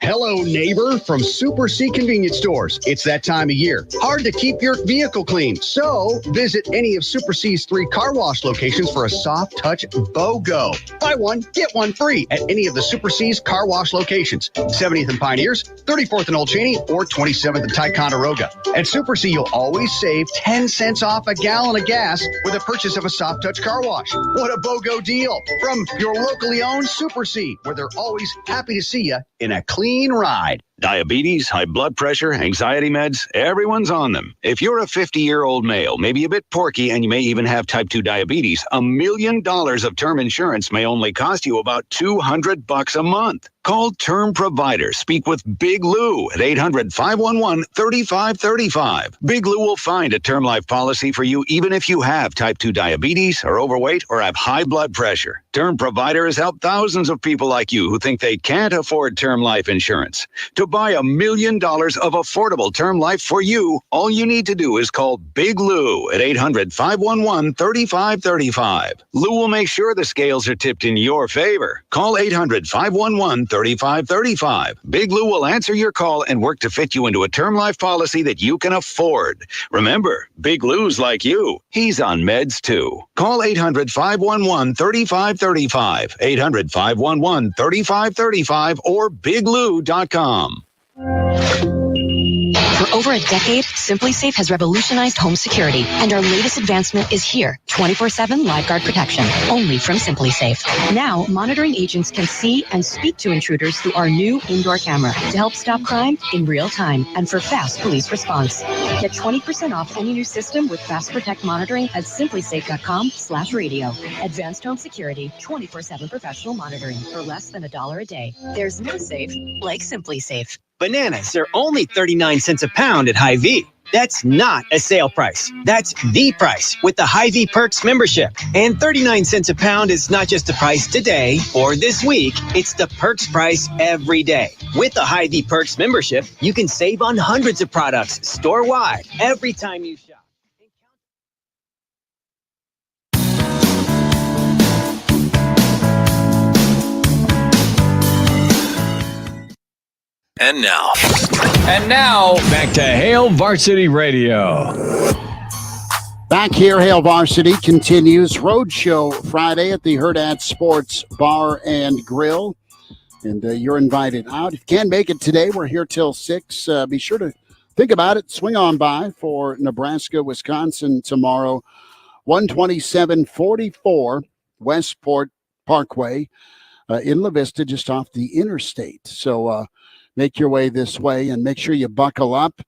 Hello, neighbor, from Super C Convenience Stores. It's that time of year. Hard to keep your vehicle clean. So visit any of Super C's 3 car wash locations for a soft touch BOGO. Buy one, get one free at any of the Super C's car wash locations. 70th and Pioneers, 34th and Old Cheney, or 27th and Ticonderoga. At Super C, you'll always save 10 cents off a gallon of gas with a purchase of a soft touch car wash. What a BOGO deal from your locally owned Super C, where they're always happy to see you in a clean ride. Diabetes, high blood pressure, anxiety meds, everyone's on them. If you're a 50-year-old male, maybe a bit porky, and you may even have type 2 diabetes, $1 million of term insurance may only cost you about $200 a month. Call Term Provider. Speak with Big Lou at 800-511-3535. Big Lou will find a term life policy for you even if you have type 2 diabetes, are overweight, or have high blood pressure. Term Provider has helped thousands of people like you who think they can't afford term life insurance. To buy $1 million of affordable term life for you, all you need to do is call Big Lou at 800-511-3535. Lou will make sure the scales are tipped in your favor. Call 800-511-3535. Big Lou will answer your call and work to fit you into a term life policy that you can afford. Remember, Big Lou's like you. He's on meds too. Call 800-511-3535. 800-511-3535 or biglou.com. For over a decade, SimpliSafe has revolutionized home security, and our latest advancement is here, 24/7 LiveGuard protection, only from SimpliSafe. Now, monitoring agents can see and speak to intruders through our new indoor camera to help stop crime in real time and for fast police response. Get 20% off any new system with Fast Protect monitoring at simplysafe.com/radio. Advanced home security, 24/7 professional monitoring for less than $1 a day. There's no safe like SimpliSafe. Bananas are only 39 cents a pound at Hy-Vee. That's not a sale price. That's the price with the Hy-Vee Perks membership. And 39 cents a pound is not just the price today or this week. It's the Perks price every day. With the Hy-Vee Perks membership, you can save on hundreds of products store-wide every time you shop. And now, back to Hail Varsity Radio. Back here, Hail Varsity continues. Roadshow Friday at the Hurrdat Sports Bar and Grill. And you're invited out. If you can't make it today, we're here till 6. Be sure to think about it. Swing on by for Nebraska-Wisconsin tomorrow. 12744 Westport Parkway in La Vista, just off the interstate. So make your way this way and make sure you buckle up.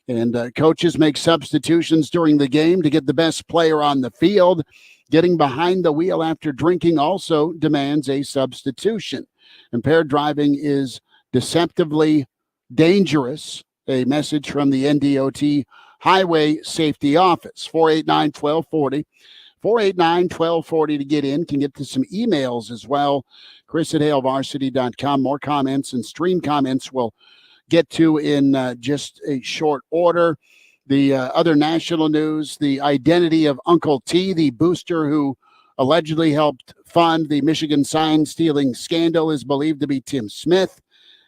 And coaches make substitutions during the game to get the best player on the field. Getting behind the wheel after drinking also demands a substitution. Impaired driving is deceptively dangerous. A message from the NDOT Highway Safety Office. 489-1240. 489-1240 to get in. Can get to some emails as well. Chris at HailVarsity.com. More comments and stream comments we'll get to in just a short order. The other national news, the identity of Uncle T, the booster who allegedly helped fund the Michigan sign-stealing scandal, is believed to be Tim Smith,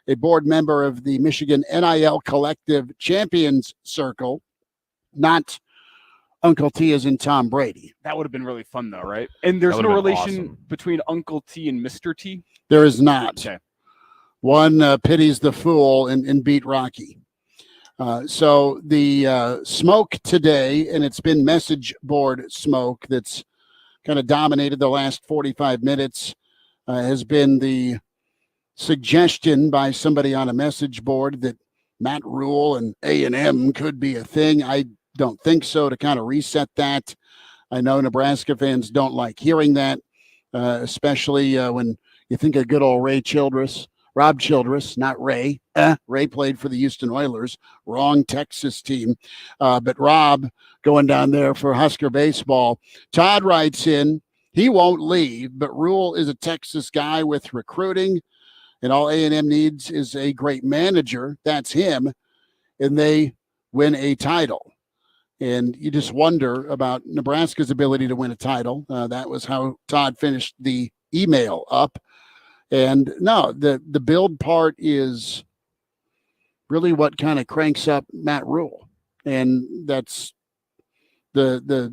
a board member of the Michigan NIL Collective Champions Circle, not Uncle T as in Tom Brady. That would have been really fun, though, right? And there's no relation between Uncle T and Mr. T? There is not. Okay. One pities the fool and beat Rocky. So the smoke today, and it's been message board smoke that's kind of dominated the last 45 minutes, has been the suggestion by somebody on a message board that Matt Rule and A&M could be a thing. I don't think so, to kind of reset that. I know Nebraska fans don't like hearing that, especially when you think of good old Rob Childress, not Ray. Ray played for the Houston Oilers, wrong Texas team. But Rob going down there for Husker baseball. Todd writes in, he won't leave, but Rule is a Texas guy with recruiting, and all A&M needs is a great manager. That's him, and they win a title. And you just wonder about Nebraska's ability to win a title. That was how Todd finished the email up. And no, the build part is really what kind of cranks up Matt Rule. And that's the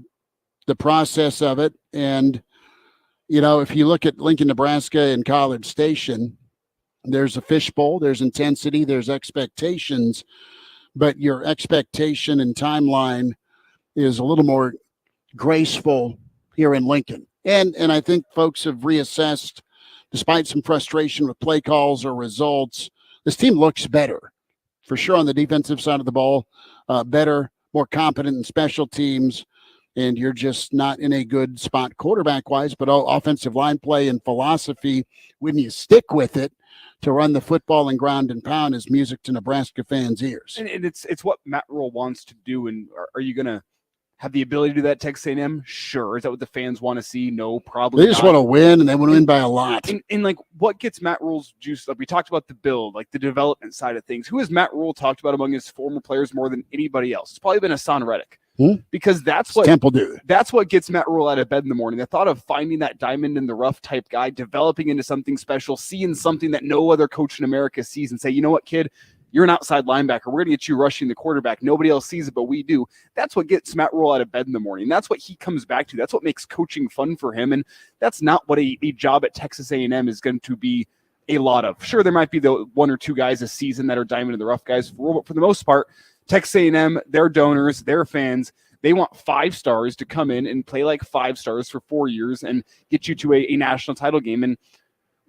process of it. And, you know, if you look at Lincoln, Nebraska and College Station, there's a fishbowl, there's intensity, there's expectations, but your expectation and timeline is a little more graceful here in Lincoln. And I think folks have reassessed. Despite some frustration with play calls or results, this team looks better, for sure, on the defensive side of the ball, better, more competent in special teams, and you're just not in a good spot quarterback-wise, but offensive line play and philosophy, when you stick with it to run the football and ground and pound, is music to Nebraska fans' ears. And it's what Matt Rule wants to do, and are you going to have the ability to do that at Texas A&M? Sure. Is that what the fans want to see? No, probably They just want to win, and they want to win by a lot. And like, what gets Matt Rule's juice? Like, we talked about the build, like the development side of things. Who has Matt Rule talked about among his former players more than anybody else? It's probably been Hassan Reddick. Because that's what Temple dude. That's what gets Matt Rule out of bed in the morning. The thought of finding that diamond in the rough type guy, developing into something special, seeing something that no other coach in America sees, and say, you know what, kid, you're an outside linebacker. We're going to get you rushing the quarterback. Nobody else sees it, but we do. That's what gets Matt Rule out of bed in the morning. That's what he comes back to. That's what makes coaching fun for him. And that's not what a job at Texas A&M is going to be a lot of. Sure, there might be the one or two guys a season that are diamond in the rough guys, but for the most part, Texas A&M, their donors, their fans, they want 5 stars to come in and play like 5 stars for 4 years and get you to a national title game. And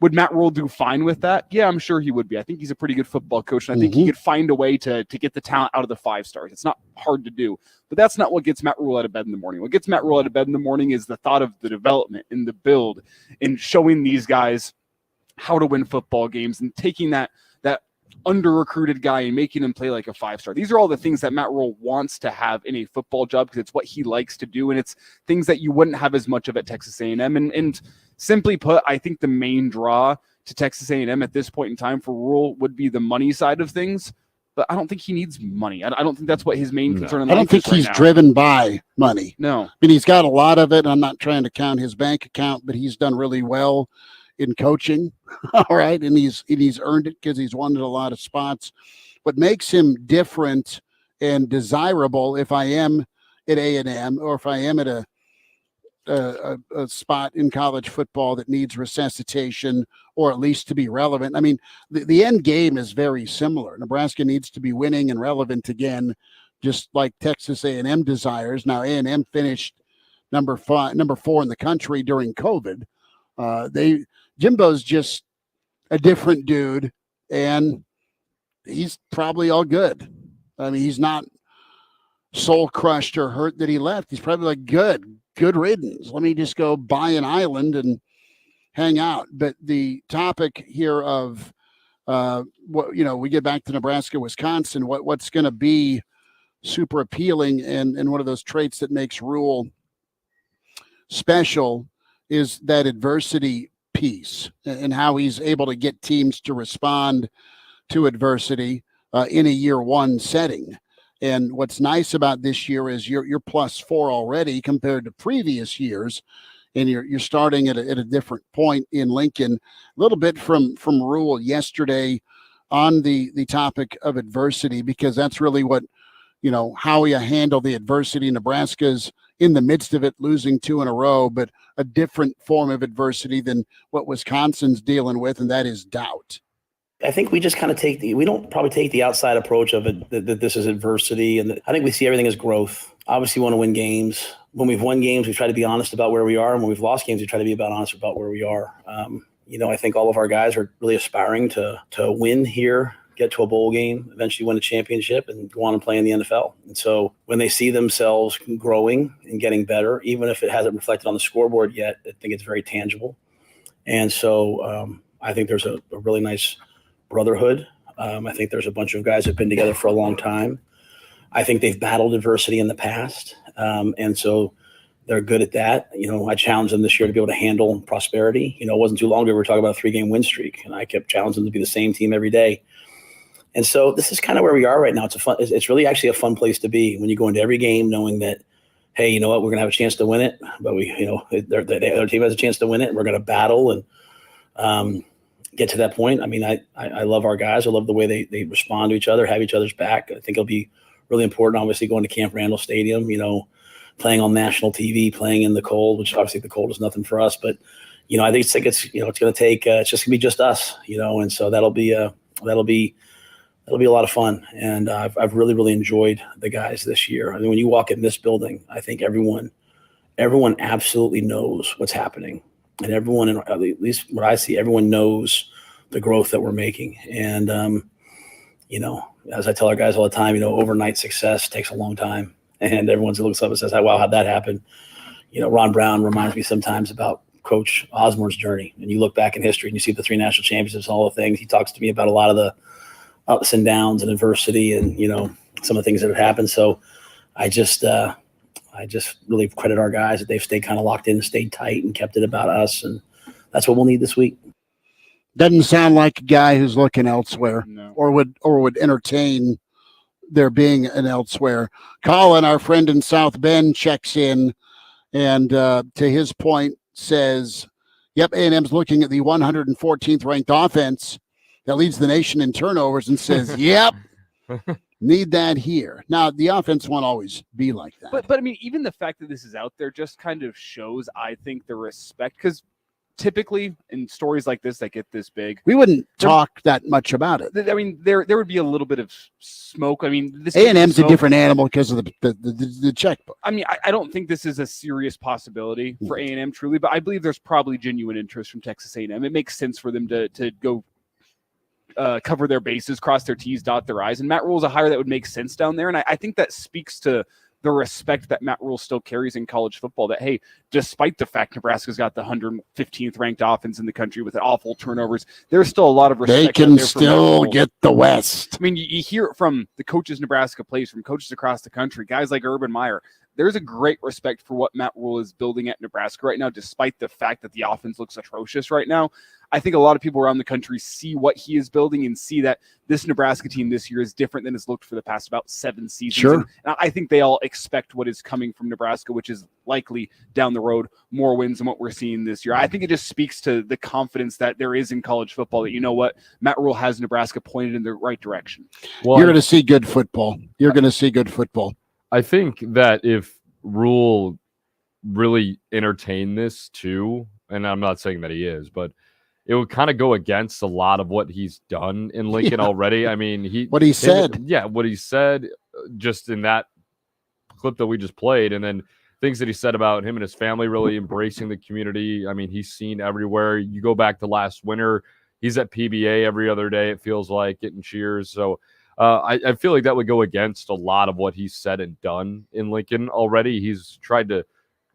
would Matt Rule do fine with that? Yeah, I'm sure he would be. I think he's a pretty good football coach, and I think he could find a way to get the talent out of the 5 stars. It's not hard to do, but that's not what gets Matt Rule out of bed in the morning. What gets Matt Rule out of bed in the morning is the thought of the development and the build and showing these guys how to win football games and taking that under-recruited guy and making him play like a 5-star. These are all the things that Matt Rule wants to have in a football job because it's what he likes to do, and it's things that you wouldn't have as much of at Texas A&M. And simply put, I think the main draw to Texas A&M at this point in time for Rule would be the money side of things, but I don't think he needs money. I don't think that's what his main concern in life is. I don't think he's driven by money. No. I mean, he's got a lot of it. I'm not trying to count his bank account, but he's done really well in coaching. All right. And he's earned it because he's won at a lot of spots. What makes him different and desirable, if I am at A&M or if I am at a spot in college football that needs resuscitation or at least to be relevant. I mean, the end game is very similar. Nebraska needs to be winning and relevant again, just like Texas A&M desires. Now, A&M finished number 4 in the country during COVID. Jimbo's just a different dude, and he's probably all good. I mean, he's not soul crushed or hurt that he left. He's probably like, good riddance. Let me just go buy an island and hang out. But the topic here of we get back to Nebraska-Wisconsin, what's going to be super appealing and one of those traits that makes Rule special is that adversity piece and how he's able to get teams to respond to adversity in a year one setting. And what's nice about this year is you're +4 already compared to previous years, and you're starting at a different point in Lincoln. A little bit from Rule yesterday on the topic of adversity, because that's really what, how you handle the adversity. Nebraska's in the midst of it, losing 2 in a row, but a different form of adversity than what Wisconsin's dealing with, and that is doubt. I think we just kind of we don't probably take the outside approach of it, that this is adversity. And I think we see everything as growth. Obviously, we want to win games. When we've won games, we try to be honest about where we are. And when we've lost games, we try to be honest about where we are. I think all of our guys are really aspiring to win here, get to a bowl game, eventually win a championship, and go on and play in the NFL. And so when they see themselves growing and getting better, even if it hasn't reflected on the scoreboard yet, I think it's very tangible. And so I think there's a really nice brotherhood. I think there's a bunch of guys that have been together for a long time. I think they've battled adversity in the past. And so they're good at that. I challenged them this year to be able to handle prosperity. It wasn't too long ago we were talking about a 3-game win streak, and I kept challenging them to be the same team every day. And so this is kind of where we are right now. It's really actually a fun place to be when you go into every game knowing that, hey, you know what, we're going to have a chance to win it, but the other team has a chance to win it. And we're going to battle and get to that point. I mean, I love our guys. I love the way they respond to each other, have each other's back. I think it'll be really important, obviously, going to Camp Randall Stadium, playing on national TV, playing in the cold, which obviously the cold is nothing for us. But, I think it's going to take, it's just going to be just us, and so that'll be a lot of fun. And I've really, really enjoyed the guys this year. I mean, when you walk in this building, I think everyone absolutely knows what's happening. And everyone, at least what I see, everyone knows the growth that we're making. And, as I tell our guys all the time, overnight success takes a long time. And everyone looks up and says, wow, how'd that happen? Ron Brown reminds me sometimes about Coach Osborne's journey. And you look back in history and you see the 3 national championships and all the things. He talks to me about a lot of the ups and downs and adversity and, some of the things that have happened. So I just really credit our guys that they've stayed kind of locked in, stayed tight, and kept it about us. And that's what we'll need this week. Doesn't sound like a guy who's looking elsewhere. No. or would entertain there being an elsewhere. Colin, our friend in South Bend, checks in and to his point says, yep, A&M's looking at the 114th ranked offense that leads the nation in turnovers and says, yep, need that here. Now, the offense won't always be like that. But I mean, even the fact that this is out there just kind of shows, I think, the respect, because typically in stories like this that get this big, we wouldn't talk that much about it. I mean, there would be a little bit of smoke. I mean, this A&M's a different animal because of the checkbook. I mean, I don't think this is a serious possibility for A&M truly, but I believe there's probably genuine interest from Texas A&M. It makes sense for them to go cover their bases, cross their T's, dot their I's. And Matt Rhule is a hire that would make sense down there. And I think that speaks to the respect that Matt Rhule still carries in college football, that, hey, despite the fact Nebraska's got the 115th ranked offense in the country with awful turnovers, there's still a lot of respect. They can still get the West. I mean, you hear it from the coaches Nebraska plays, from coaches across the country, guys like Urban Meyer. There's a great respect for what Matt Rhule is building at Nebraska right now, despite the fact that the offense looks atrocious right now. I think a lot of people around the country see what he is building and see that this Nebraska team this year is different than it's looked for the past about 7 seasons. Sure. And I think they all expect what is coming from Nebraska, which is likely down the road more wins than what we're seeing this year. I think it just speaks to the confidence that there is in college football that, you know what, Matt Rhule has Nebraska pointed in the right direction. Well, you're going to see good football. You're going to see good football. I think that if Rhule really entertained this too, and I'm not saying that he is, but it would kind of go against a lot of what he's done in Lincoln already. I mean, what he said just in that clip that we just played, and then things that he said about him and his family really embracing the community. I mean, he's seen everywhere. You go back to last winter, he's at PBA every other day, it feels like, getting cheers. So I feel like that would go against a lot of what he's said and done in Lincoln already. He's tried to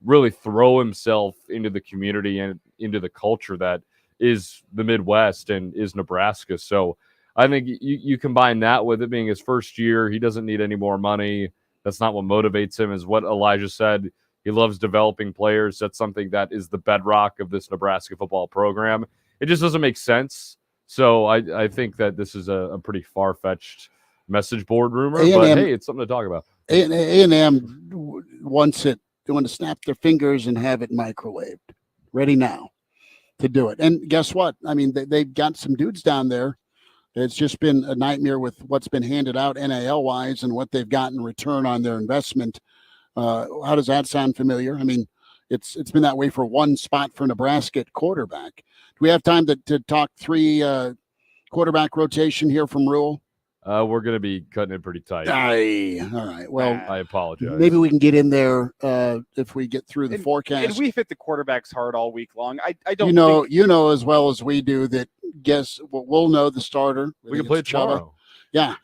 really throw himself into the community and into the culture that is the Midwest and is Nebraska. So I think you combine that with it being his first year. He doesn't need any more money. That's not what motivates him, is what Elijah said. He loves developing players. That's something that is the bedrock of this Nebraska football program. It just doesn't make sense. So I think that this is a pretty far-fetched message board rumor, but hey, it's something to talk about. A&M wants it. They want to snap their fingers and have it microwaved. Ready now to do it. And guess what? I mean, they've got some dudes down there. It's just been a nightmare with what's been handed out NIL-wise and what they've gotten in return on their investment. How does that sound familiar? I mean, it's been that way for one spot for Nebraska at quarterback. Do we have time to talk 3 quarterback rotation here from Rhule? We're going to be cutting it pretty tight. All right. Well, I apologize. Maybe we can get in there if we get through the forecast. And we've hit the quarterbacks hard all week long. I don't think... You know as well as we do that, we'll know the starter. We can play it tomorrow. Yeah.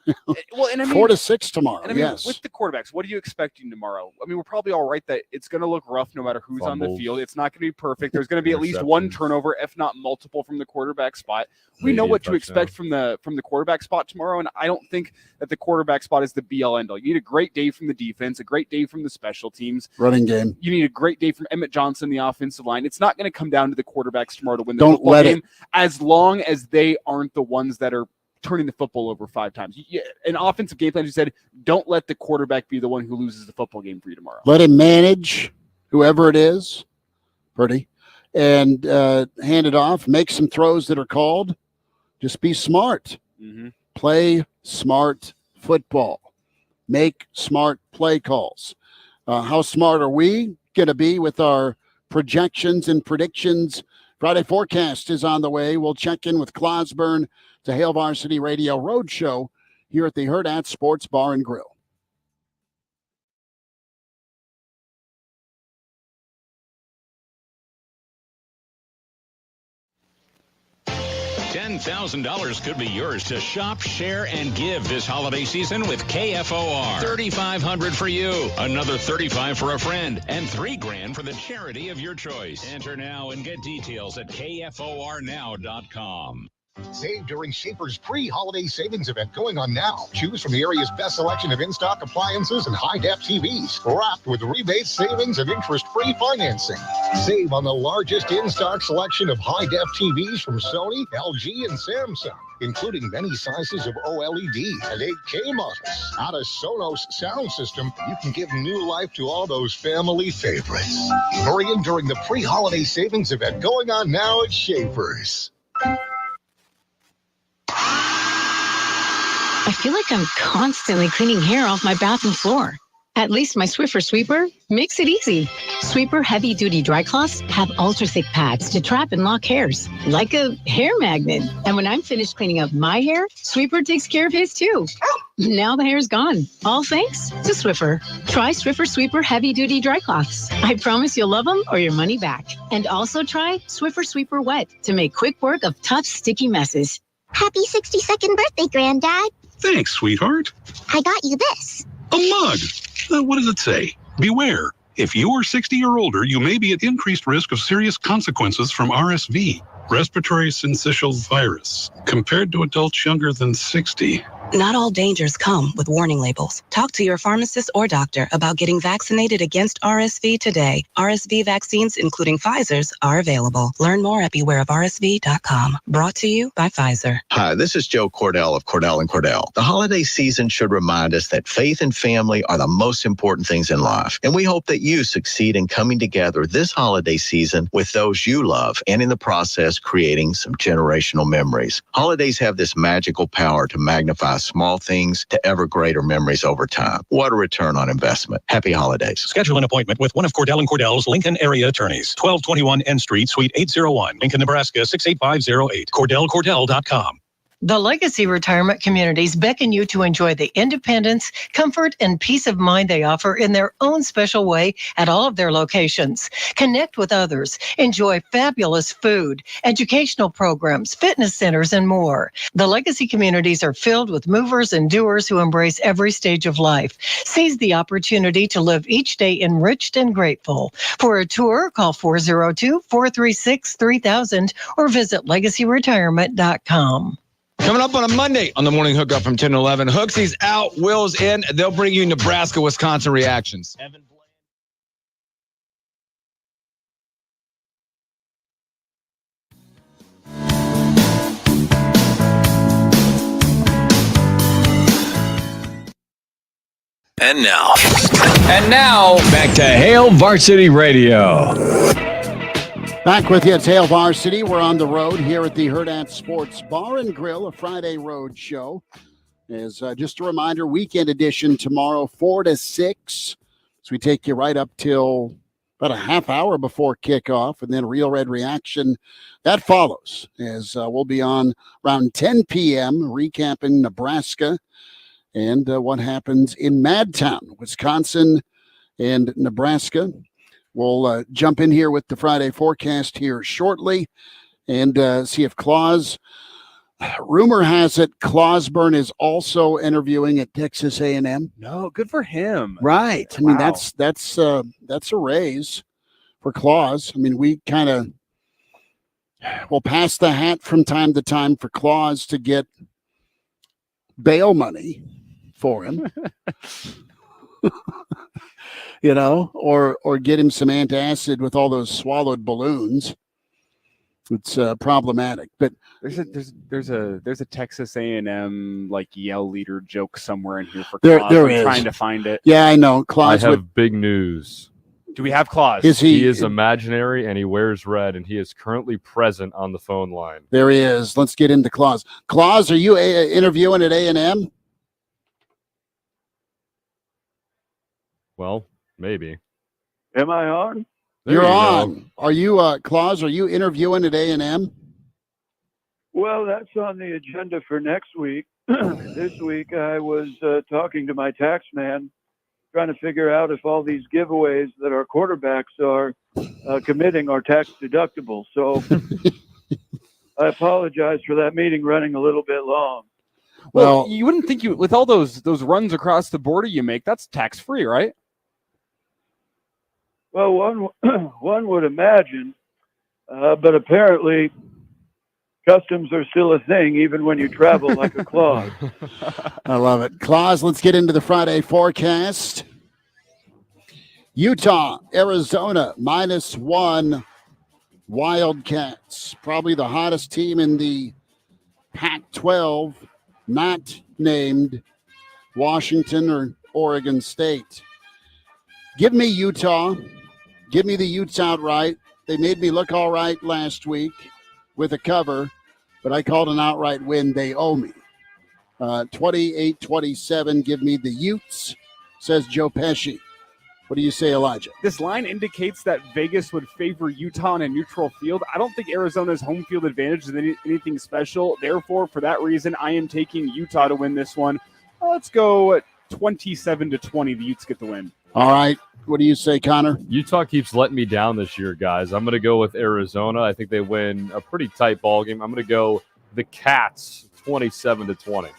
Well, and I mean, 4 to 6 tomorrow. And I mean, yes. with the quarterbacks, what are you expecting tomorrow? I mean, we're probably all right that it's going to look rough no matter who's on the field. It's not going to be perfect. There's going to be at least one turnover, if not multiple, from the quarterback spot. We know what to expect from the quarterback spot tomorrow, and I don't think that the quarterback spot is the be-all, end-all. You need a great day from the defense, a great day from the special teams. Running game. You need a great day from Emmett Johnson, the offensive line. It's not going to come down to the quarterbacks tomorrow to win the football game, as long as they aren't the ones that are turning the football over 5 times. An offensive game plan, you said, don't let the quarterback be the one who loses the football game for you tomorrow. Let him manage whoever it is, and hand it off. Make some throws that are called. Just be smart. Mm-hmm. Play smart football. Make smart play calls. How smart are we going to be with our projections and predictions? Friday forecast is on the way. We'll check in with Clauseborne to Hail Varsity Radio Roadshow here at the Hurrdat Sports Bar and Grill. $10,000 could be yours to shop, share, and give this holiday season with KFOR. $3,500 for you, another $35,000 for a friend, and $3,000 for the charity of your choice. Enter now and get details at KFORnow.com. Save during Schaefer's pre-holiday savings event going on now. Choose from the area's best selection of in-stock appliances and high-def TVs, wrapped with rebates, savings, and interest-free financing. Save on the largest in-stock selection of high-def TVs from Sony, LG, and Samsung, including many sizes of OLED and 8K models. Out of Sonos sound system, you can give new life to all those family favorites. Hurry in during the pre-holiday savings event going on now at Schaefer's. I feel like I'm constantly cleaning hair off my bathroom floor. At least my Swiffer Sweeper makes it easy. Sweeper heavy-duty dry cloths have ultra-thick pads to trap and lock hairs, like a hair magnet. And when I'm finished cleaning up my hair, Sweeper takes care of his too. Now the hair's gone, all thanks to Swiffer. Try Swiffer Sweeper heavy-duty dry cloths. I promise you'll love them or your money back. And also try Swiffer Sweeper Wet to make quick work of tough, sticky messes. Happy 62nd birthday, Granddad. Thanks, sweetheart. I got you this. A mug. What does it say? Beware. If you are 60 or older, you may be at increased risk of serious consequences from RSV, respiratory syncytial virus, compared to adults younger than 60. Not all dangers come with warning labels. Talk to your pharmacist or doctor about getting vaccinated against RSV today. RSV vaccines, including Pfizer's, are available. Learn more at bewareofrsv.com. Brought to you by Pfizer. Hi, this is Joe Cordell of Cordell & Cordell. The holiday season should remind us that faith and family are the most important things in life. And we hope that you succeed in coming together this holiday season with those you love and in the process creating some generational memories. Holidays have this magical power to magnify small things to ever greater memories over time. What a return on investment. Happy holidays. Schedule an appointment with one of Cordell & Cordell's Lincoln area attorneys. 1221 N Street, Suite 801, Lincoln, Nebraska 68508. CordellCordell.com. The Legacy Retirement Communities beckon you to enjoy the independence, comfort, and peace of mind they offer in their own special way at all of their locations. Connect with others, enjoy fabulous food, educational programs, fitness centers, and more. The Legacy Communities are filled with movers and doers who embrace every stage of life. Seize the opportunity to live each day enriched and grateful. For a tour, call 402-436-3000 or visit legacyretirement.com. Coming up on a Monday on the Morning Hookup from 10 to 11. Hooksy's out, Will's in. They'll bring you Nebraska-Wisconsin reactions. And now, back to Hail Varsity Radio. Back with you at Hail Varsity. We're on the road here at the Hurrdat Sports Bar and Grill, a Friday road show. As just a reminder, weekend edition tomorrow, 4 to 6. So we take you right up till about a half hour before kickoff, and then Real Red Reaction. That follows, as we'll be on around 10 p.m. recapping Nebraska and what happens in Madtown, Wisconsin and Nebraska. We'll jump in here with the Friday forecast here shortly and see if rumor has it Clauseborne is also interviewing at Texas A&M. No, good for him. Right. I mean, that's a raise for Claus. I mean, we kind of will pass the hat from time to time for Claus to get bail money for him. You know, or get him some antacid with all those swallowed balloons. It's problematic. But there's a Texas A&M like yell leader joke somewhere in here for there Claus. I'm I'm trying to find it. Yeah, I know. Claus I have big news. Do we have Claus? He is imaginary and he wears red, and he is currently present on the phone line. There he is. Let's get into Claus. Claus, are you interviewing at A&M? Well, maybe. Am I on? You're on. Are you, Claus, are you interviewing at A&M? Well, that's on the agenda for next week. This week I was talking to my tax man, trying to figure out if all these giveaways that our quarterbacks are committing are tax deductible. So I apologize for that meeting running a little bit long. Well, you wouldn't think with all those runs across the border you make, that's tax free, right? Well, one would imagine, but apparently customs are still a thing even when you travel like a Claus. I love it. Claus, let's get into the Friday forecast. Utah, Arizona, -1. Wildcats, probably the hottest team in the Pac-12, not named Washington or Oregon State. Give me Utah. Give me the Utes outright. They made me look all right last week with a cover, but I called an outright win. They owe me. 28-27, give me the Utes. says Joe Pesci. What do you say, Elijah? This line indicates that Vegas would favor Utah on a neutral field. I don't think Arizona's home field advantage is anything special. Therefore, for that reason, I am taking Utah to win this one. Let's go 27-20. The Utes get the win. All right. What do you say, Connor? Utah keeps letting me down this year, guys. I'm going to go with Arizona. I think they win a pretty tight ball game. I'm going to go the Cats 27-20.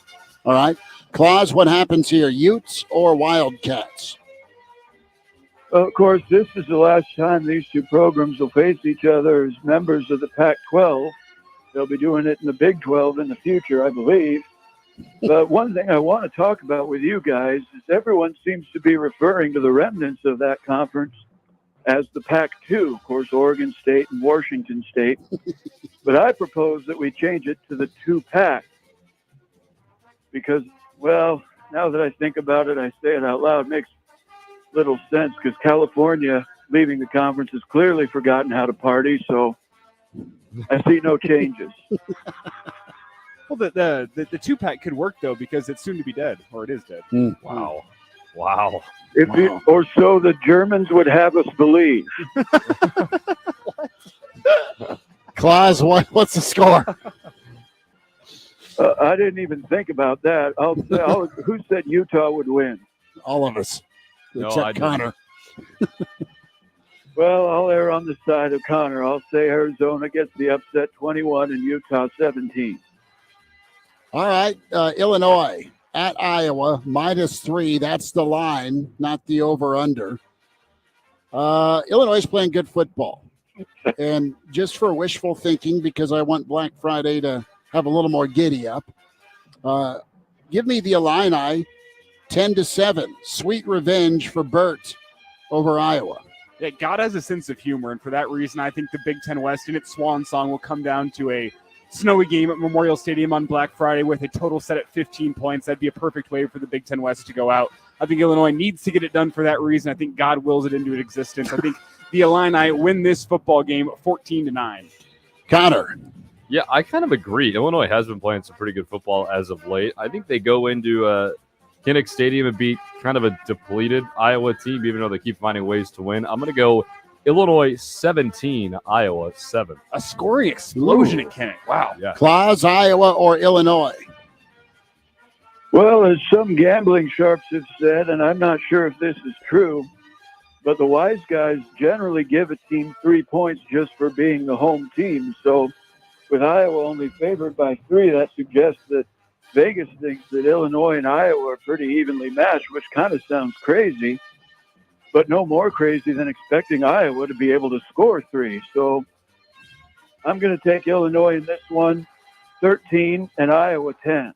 All right. Claus, what happens here? Utes or Wildcats? Of course, this is the last time these two programs will face each other as members of the Pac-12. They'll be doing it in the Big 12 in the future, I believe. But one thing I want to talk about with you guys is everyone seems to be referring to the remnants of that conference as the Pac-2, of course, Oregon State and Washington State. But I propose that we change it to the 2-Pac because, well, now that I think about it, I say it out loud, it makes little sense because California leaving the conference has clearly forgotten how to party, so I see no changes. Well, the 2-Pac could work, though, because it's soon to be dead, or it is dead. Wow. Wow. Or so the Germans would have us believe. Claus, what's the score? I didn't even think about that. Who said Utah would win? All of us. No, Except Connor. Well, I'll err on the side of Connor. I'll say Arizona gets the upset 21 and Utah 17. All right. Illinois at Iowa, -3. That's the line, not the over-under. Illinois is playing good football. And just for wishful thinking, because I want Black Friday to have a little more giddy up, give me the Illini 10-7. Sweet revenge for Burt over Iowa. Yeah, God has a sense of humor, and for that reason, I think the Big Ten West in its swan song will come down to a snowy game at Memorial Stadium on Black Friday with a total set at 15 points. That'd be a perfect way for the Big Ten West to go out. I think Illinois needs to get it done for that reason. I think God wills it into existence. I think the Illini win this football game 14-9. Connor. Yeah, I kind of agree. Illinois has been playing some pretty good football as of late. I think they go into Kinnick Stadium and beat kind of a depleted Iowa team, even though they keep finding ways to win. I'm going to go Illinois 17, Iowa 7. A scoring explosion at Kinnick. Wow. Yeah. Claus, Iowa, or Illinois? Well, as some gambling sharps have said, and I'm not sure if this is true, but the wise guys generally give a team 3 points just for being the home team. So with Iowa only favored by 3, that suggests that Vegas thinks that Illinois and Iowa are pretty evenly matched, which kind of sounds crazy, but no more crazy than expecting Iowa to be able to score 3. So I'm going to take Illinois in this one, 13, and Iowa 10.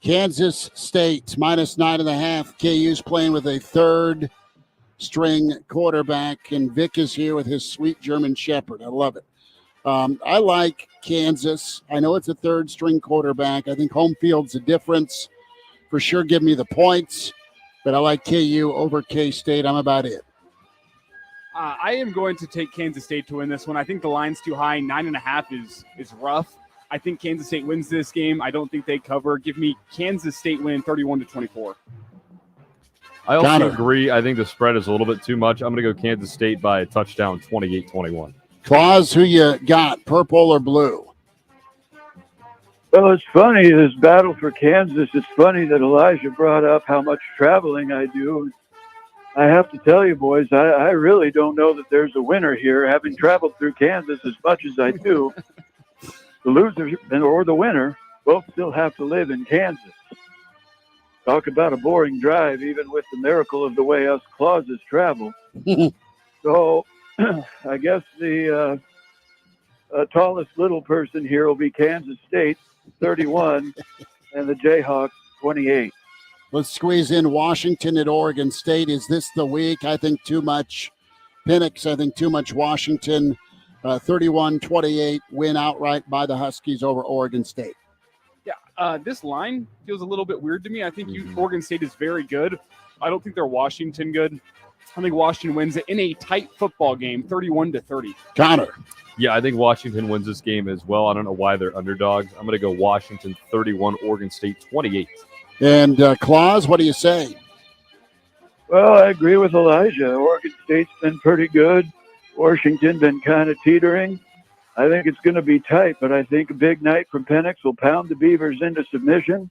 Kansas State -9.5. KU's playing with a third-string quarterback, and Vic is here with his sweet German Shepherd. I love it. I like Kansas. I know it's a third-string quarterback. I think home field's a difference. For sure, give me the points, but I like KU over K-State. I'm about it. I am going to take Kansas State to win this one. I think the line's too high. 9.5 is rough. I think Kansas State wins this game. I don't think they cover. Give me Kansas State win 31-24. I also agree. I think the spread is a little bit too much. I'm going to go Kansas State by a touchdown, 28-21. Claus, who you got, purple or blue? Well, it's funny, this battle for Kansas. It's funny that Elijah brought up how much traveling I do. I have to tell you, boys, I really don't know that there's a winner here. Having traveled through Kansas as much as I do, the loser or the winner both still have to live in Kansas. Talk about a boring drive, even with the miracle of the way us Clauses travel. So I guess the tallest little person here will be Kansas State, 31, and the Jayhawks, 28. Let's squeeze in Washington at Oregon State. Is this the week? I think too much. Penix, I think too much Washington. 31-28, win outright by the Huskies over Oregon State. Yeah, this line feels a little bit weird to me. I think Oregon State is very good. I don't think they're Washington good. I think Washington wins it in a tight football game, 31-30. Connor. Yeah, I think Washington wins this game as well. I don't know why they're underdogs. I'm going to go Washington 31, Oregon State 28. And Claus, what do you say? Well, I agree with Elijah. Oregon State's been pretty good. Washington been kind of teetering. I think it's going to be tight, but I think a big night from Penix will pound the Beavers into submission,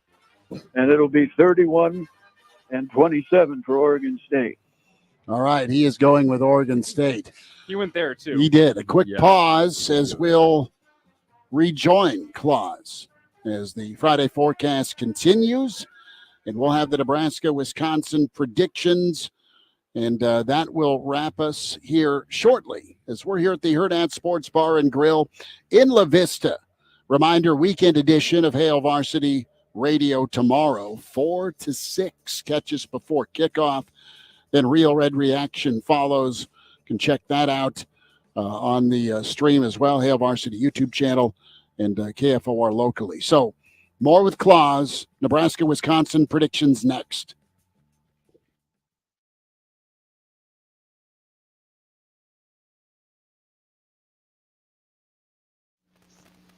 and it'll be 31-27 for Oregon State. All right, he is going with Oregon State. He went there, too. He did. A quick pause as we'll rejoin Claus as the Friday forecast continues, and we'll have the Nebraska-Wisconsin predictions, and that will wrap us here shortly as we're here at the Hurrdat Sports Bar and Grill in La Vista. Reminder, weekend edition of Hail Varsity Radio tomorrow, 4 to 6. Catch us before kickoff. Then Real Red Reaction follows. You can check that out on the stream as well, Hail Varsity YouTube channel and KFOR locally. So more with Claus. Nebraska-Wisconsin predictions next.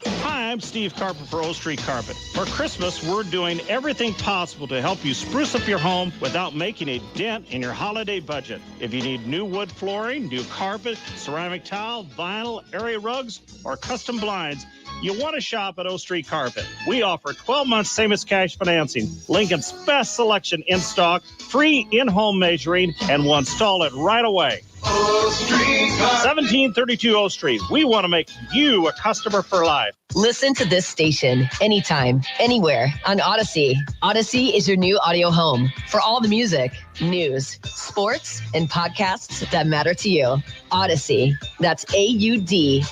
Hi, I'm Steve Carper for O Street Carpet. For Christmas, we're doing everything possible to help you spruce up your home without making a dent in your holiday budget. If you need new wood flooring, new carpet, ceramic tile, vinyl, area rugs, or custom blinds, you want to shop at O Street Carpet. We offer 12 months same-as-cash financing, Lincoln's best selection in stock, free in-home measuring, and we'll install it right away. 1732 O Street. We want to make you a customer for life. Listen to this station anytime, anywhere on Odyssey. Odyssey is your new audio home for all the music, news, sports, and podcasts that matter to you. Odyssey. That's AUDACY.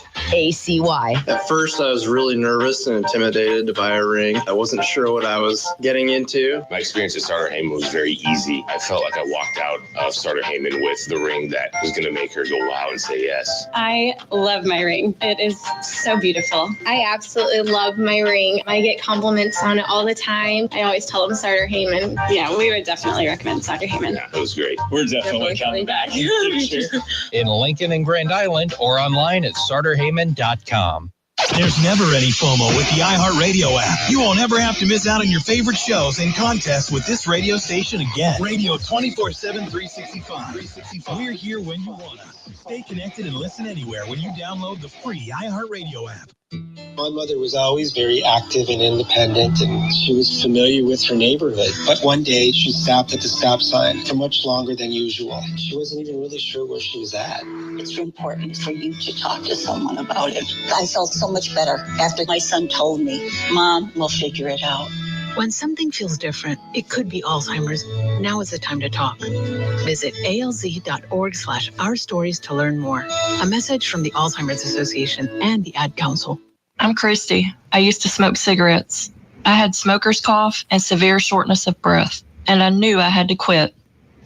At first, I was really nervous and intimidated to buy a ring. I wasn't sure what I was getting into. My experience at Starter Heyman was very easy. I felt like I walked out of Starter Heyman with the ring that was going to make her go wow and say yes. I love my ring. It is so beautiful. I absolutely love my ring. I get compliments on it all the time. I always tell them Starter Heyman. Yeah, we would definitely recommend Starter Heyman. Yeah, it was great. We're definitely coming back. In Lincoln and Grand Island or online at starterheyman.com. There's never any FOMO with the iHeartRadio app. You won't ever have to miss out on your favorite shows and contests with this radio station again. Radio 24/7, 365. We're here when you want us. Stay connected and listen anywhere when you download the free iHeartRadio app. My mother was always very active and independent, and she was familiar with her neighborhood. But one day, she stopped at the stop sign for much longer than usual. She wasn't even really sure where she was at. It's important for you to talk to someone about it. I felt so much better after my son told me, Mom, we'll figure it out. When something feels different, it could be Alzheimer's. Now is the time to talk. Visit alz.org/ourstories to learn more. A message from the Alzheimer's Association and the Ad Council. I'm Christy. I used to smoke cigarettes. I had smoker's cough and severe shortness of breath, and I knew I had to quit.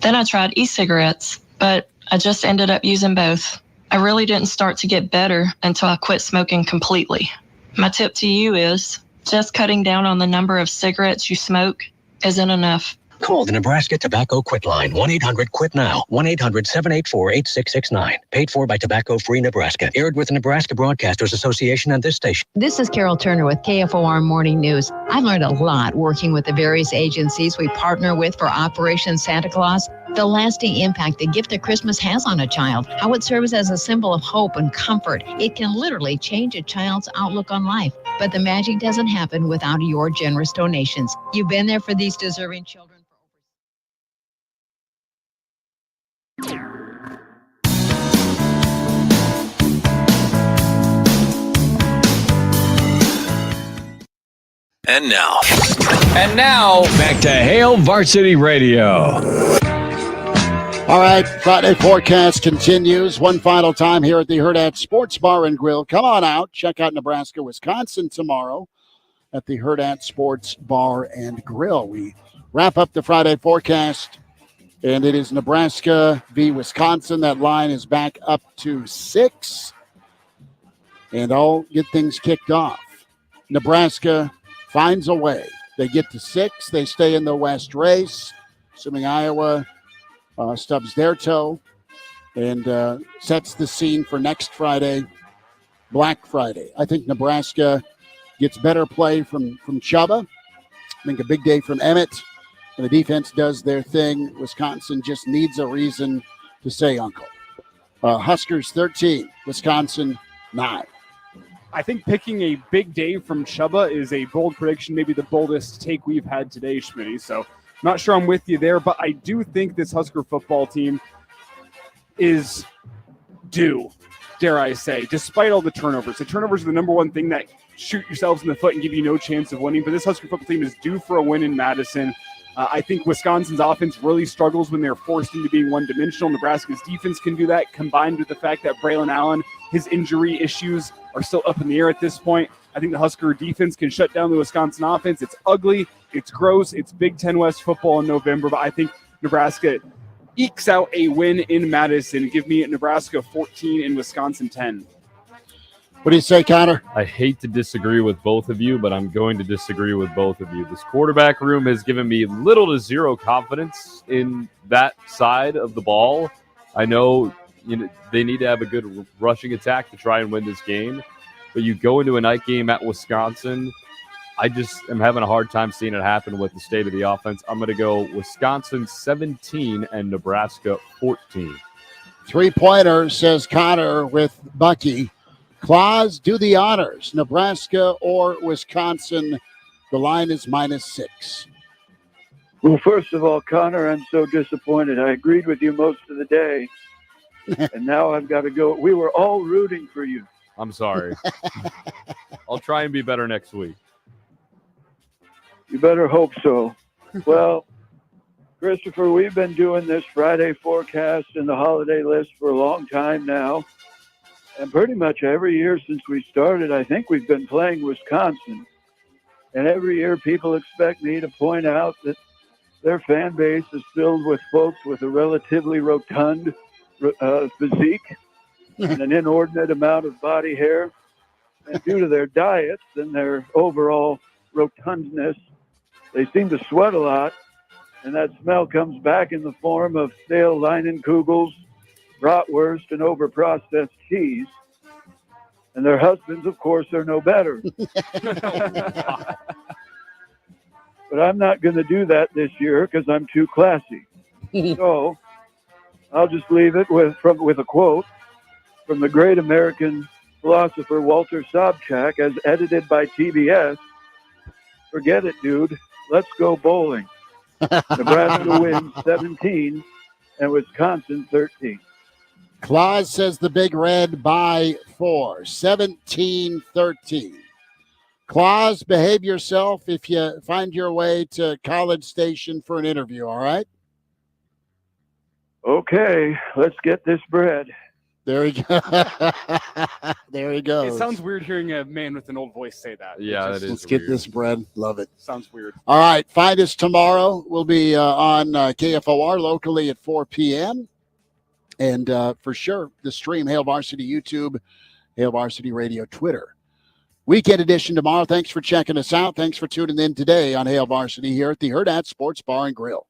Then I tried e-cigarettes, but I just ended up using both. I really didn't start to get better until I quit smoking completely. My tip to you is just cutting down on the number of cigarettes you smoke isn't enough. Call the Nebraska Tobacco Quit Line, 1-800-QUIT-NOW, 1-800-784-8669. Paid for by Tobacco Free Nebraska. Aired with the Nebraska Broadcasters Association and this station. This is Carol Turner with KFOR Morning News. I've learned a lot working with the various agencies we partner with for Operation Santa Claus. The lasting impact the gift of Christmas has on a child, how it serves as a symbol of hope and comfort. It can literally change a child's outlook on life. But the magic doesn't happen without your generous donations. You've been there for these deserving children. And now, back to Hail Varsity Radio. All right, Friday forecast continues. One final time here at the Hurrdat Sports Bar and Grill. Come on out. Check out Nebraska-Wisconsin tomorrow at the Hurrdat Sports Bar and Grill. We wrap up the Friday forecast, and it is Nebraska v. Wisconsin. That line is back up to 6. And I'll get things kicked off. Nebraska finds a way. They get to 6. They stay in the West race, assuming Iowa stubs their toe, and sets the scene for next Friday, Black Friday. I think Nebraska gets better play from Chubba. I think a big day from Emmett. and the defense does their thing. Wisconsin just needs a reason to say uncle. Huskers 13, Wisconsin 9. I think picking a big day from Chubba is a bold prediction, maybe the boldest take we've had today, Schmitty. So not sure I'm with you there, but I do think this Husker football team is due, dare I say, despite all the turnovers. The turnovers are the number one thing that shoot yourselves in the foot and give you no chance of winning. But this Husker football team is due for a win in Madison. I think Wisconsin's offense really struggles when they're forced into being one-dimensional. Nebraska's defense can do that, combined with the fact that Braylon Allen, his injury issues are still up in the air at this point. I think the Husker defense can shut down the Wisconsin offense. It's ugly, it's gross, it's Big Ten West football in November, but I think Nebraska ekes out a win in Madison. Give me Nebraska 14 and Wisconsin 10. What do you say, Connor? I hate to disagree with both of you, but I'm going to disagree with both of you. This quarterback room has given me little to zero confidence in that side of the ball. I know, they need to have a good rushing attack to try and win this game, but you go into a night game at Wisconsin, I just am having a hard time seeing it happen with the state of the offense. I'm going to go Wisconsin 17 and Nebraska 14. 3-pointer, says Connor with Bucky. Claus, do the honors. Nebraska or Wisconsin? The line is -6. Well, first of all, Connor, I'm so disappointed. I agreed with you most of the day, and now I've got to go. We were all rooting for you. I'm sorry. I'll try and be better next week. You better hope so. Well, Christopher, we've been doing this Friday forecast and the holiday list for a long time now. And pretty much every year since we started, I think we've been playing Wisconsin. And every year people expect me to point out that their fan base is filled with folks with a relatively rotund physique and an inordinate amount of body hair. And due to their diets and their overall rotundness, they seem to sweat a lot. And that smell comes back in the form of stale Leinenkugels, bratwurst, and overprocessed cheese. And their husbands, of course, are no better. But I'm not going to do that this year because I'm too classy. So I'll just leave it with a quote from the great American philosopher Walter Sobchak, as edited by TBS. Forget it, dude. Let's go bowling. Nebraska wins 17 and Wisconsin 13. Claus says the Big Red by 4, 17-13. Claus, behave yourself if you find your way to College Station for an interview, all right? Okay, let's get this bread. There he goes. There he goes. It sounds weird hearing a man with an old voice say that. Yeah, that is Let's weird. get this bread. Love it. Sounds weird. All right, find us tomorrow. We'll be on KFOR locally at 4 p.m. And for sure, the stream, Hail Varsity YouTube, Hail Varsity Radio Twitter. Weekend edition tomorrow. Thanks for checking us out. Thanks for tuning in today on Hail Varsity here at the Hurrdat Sports Bar and Grill.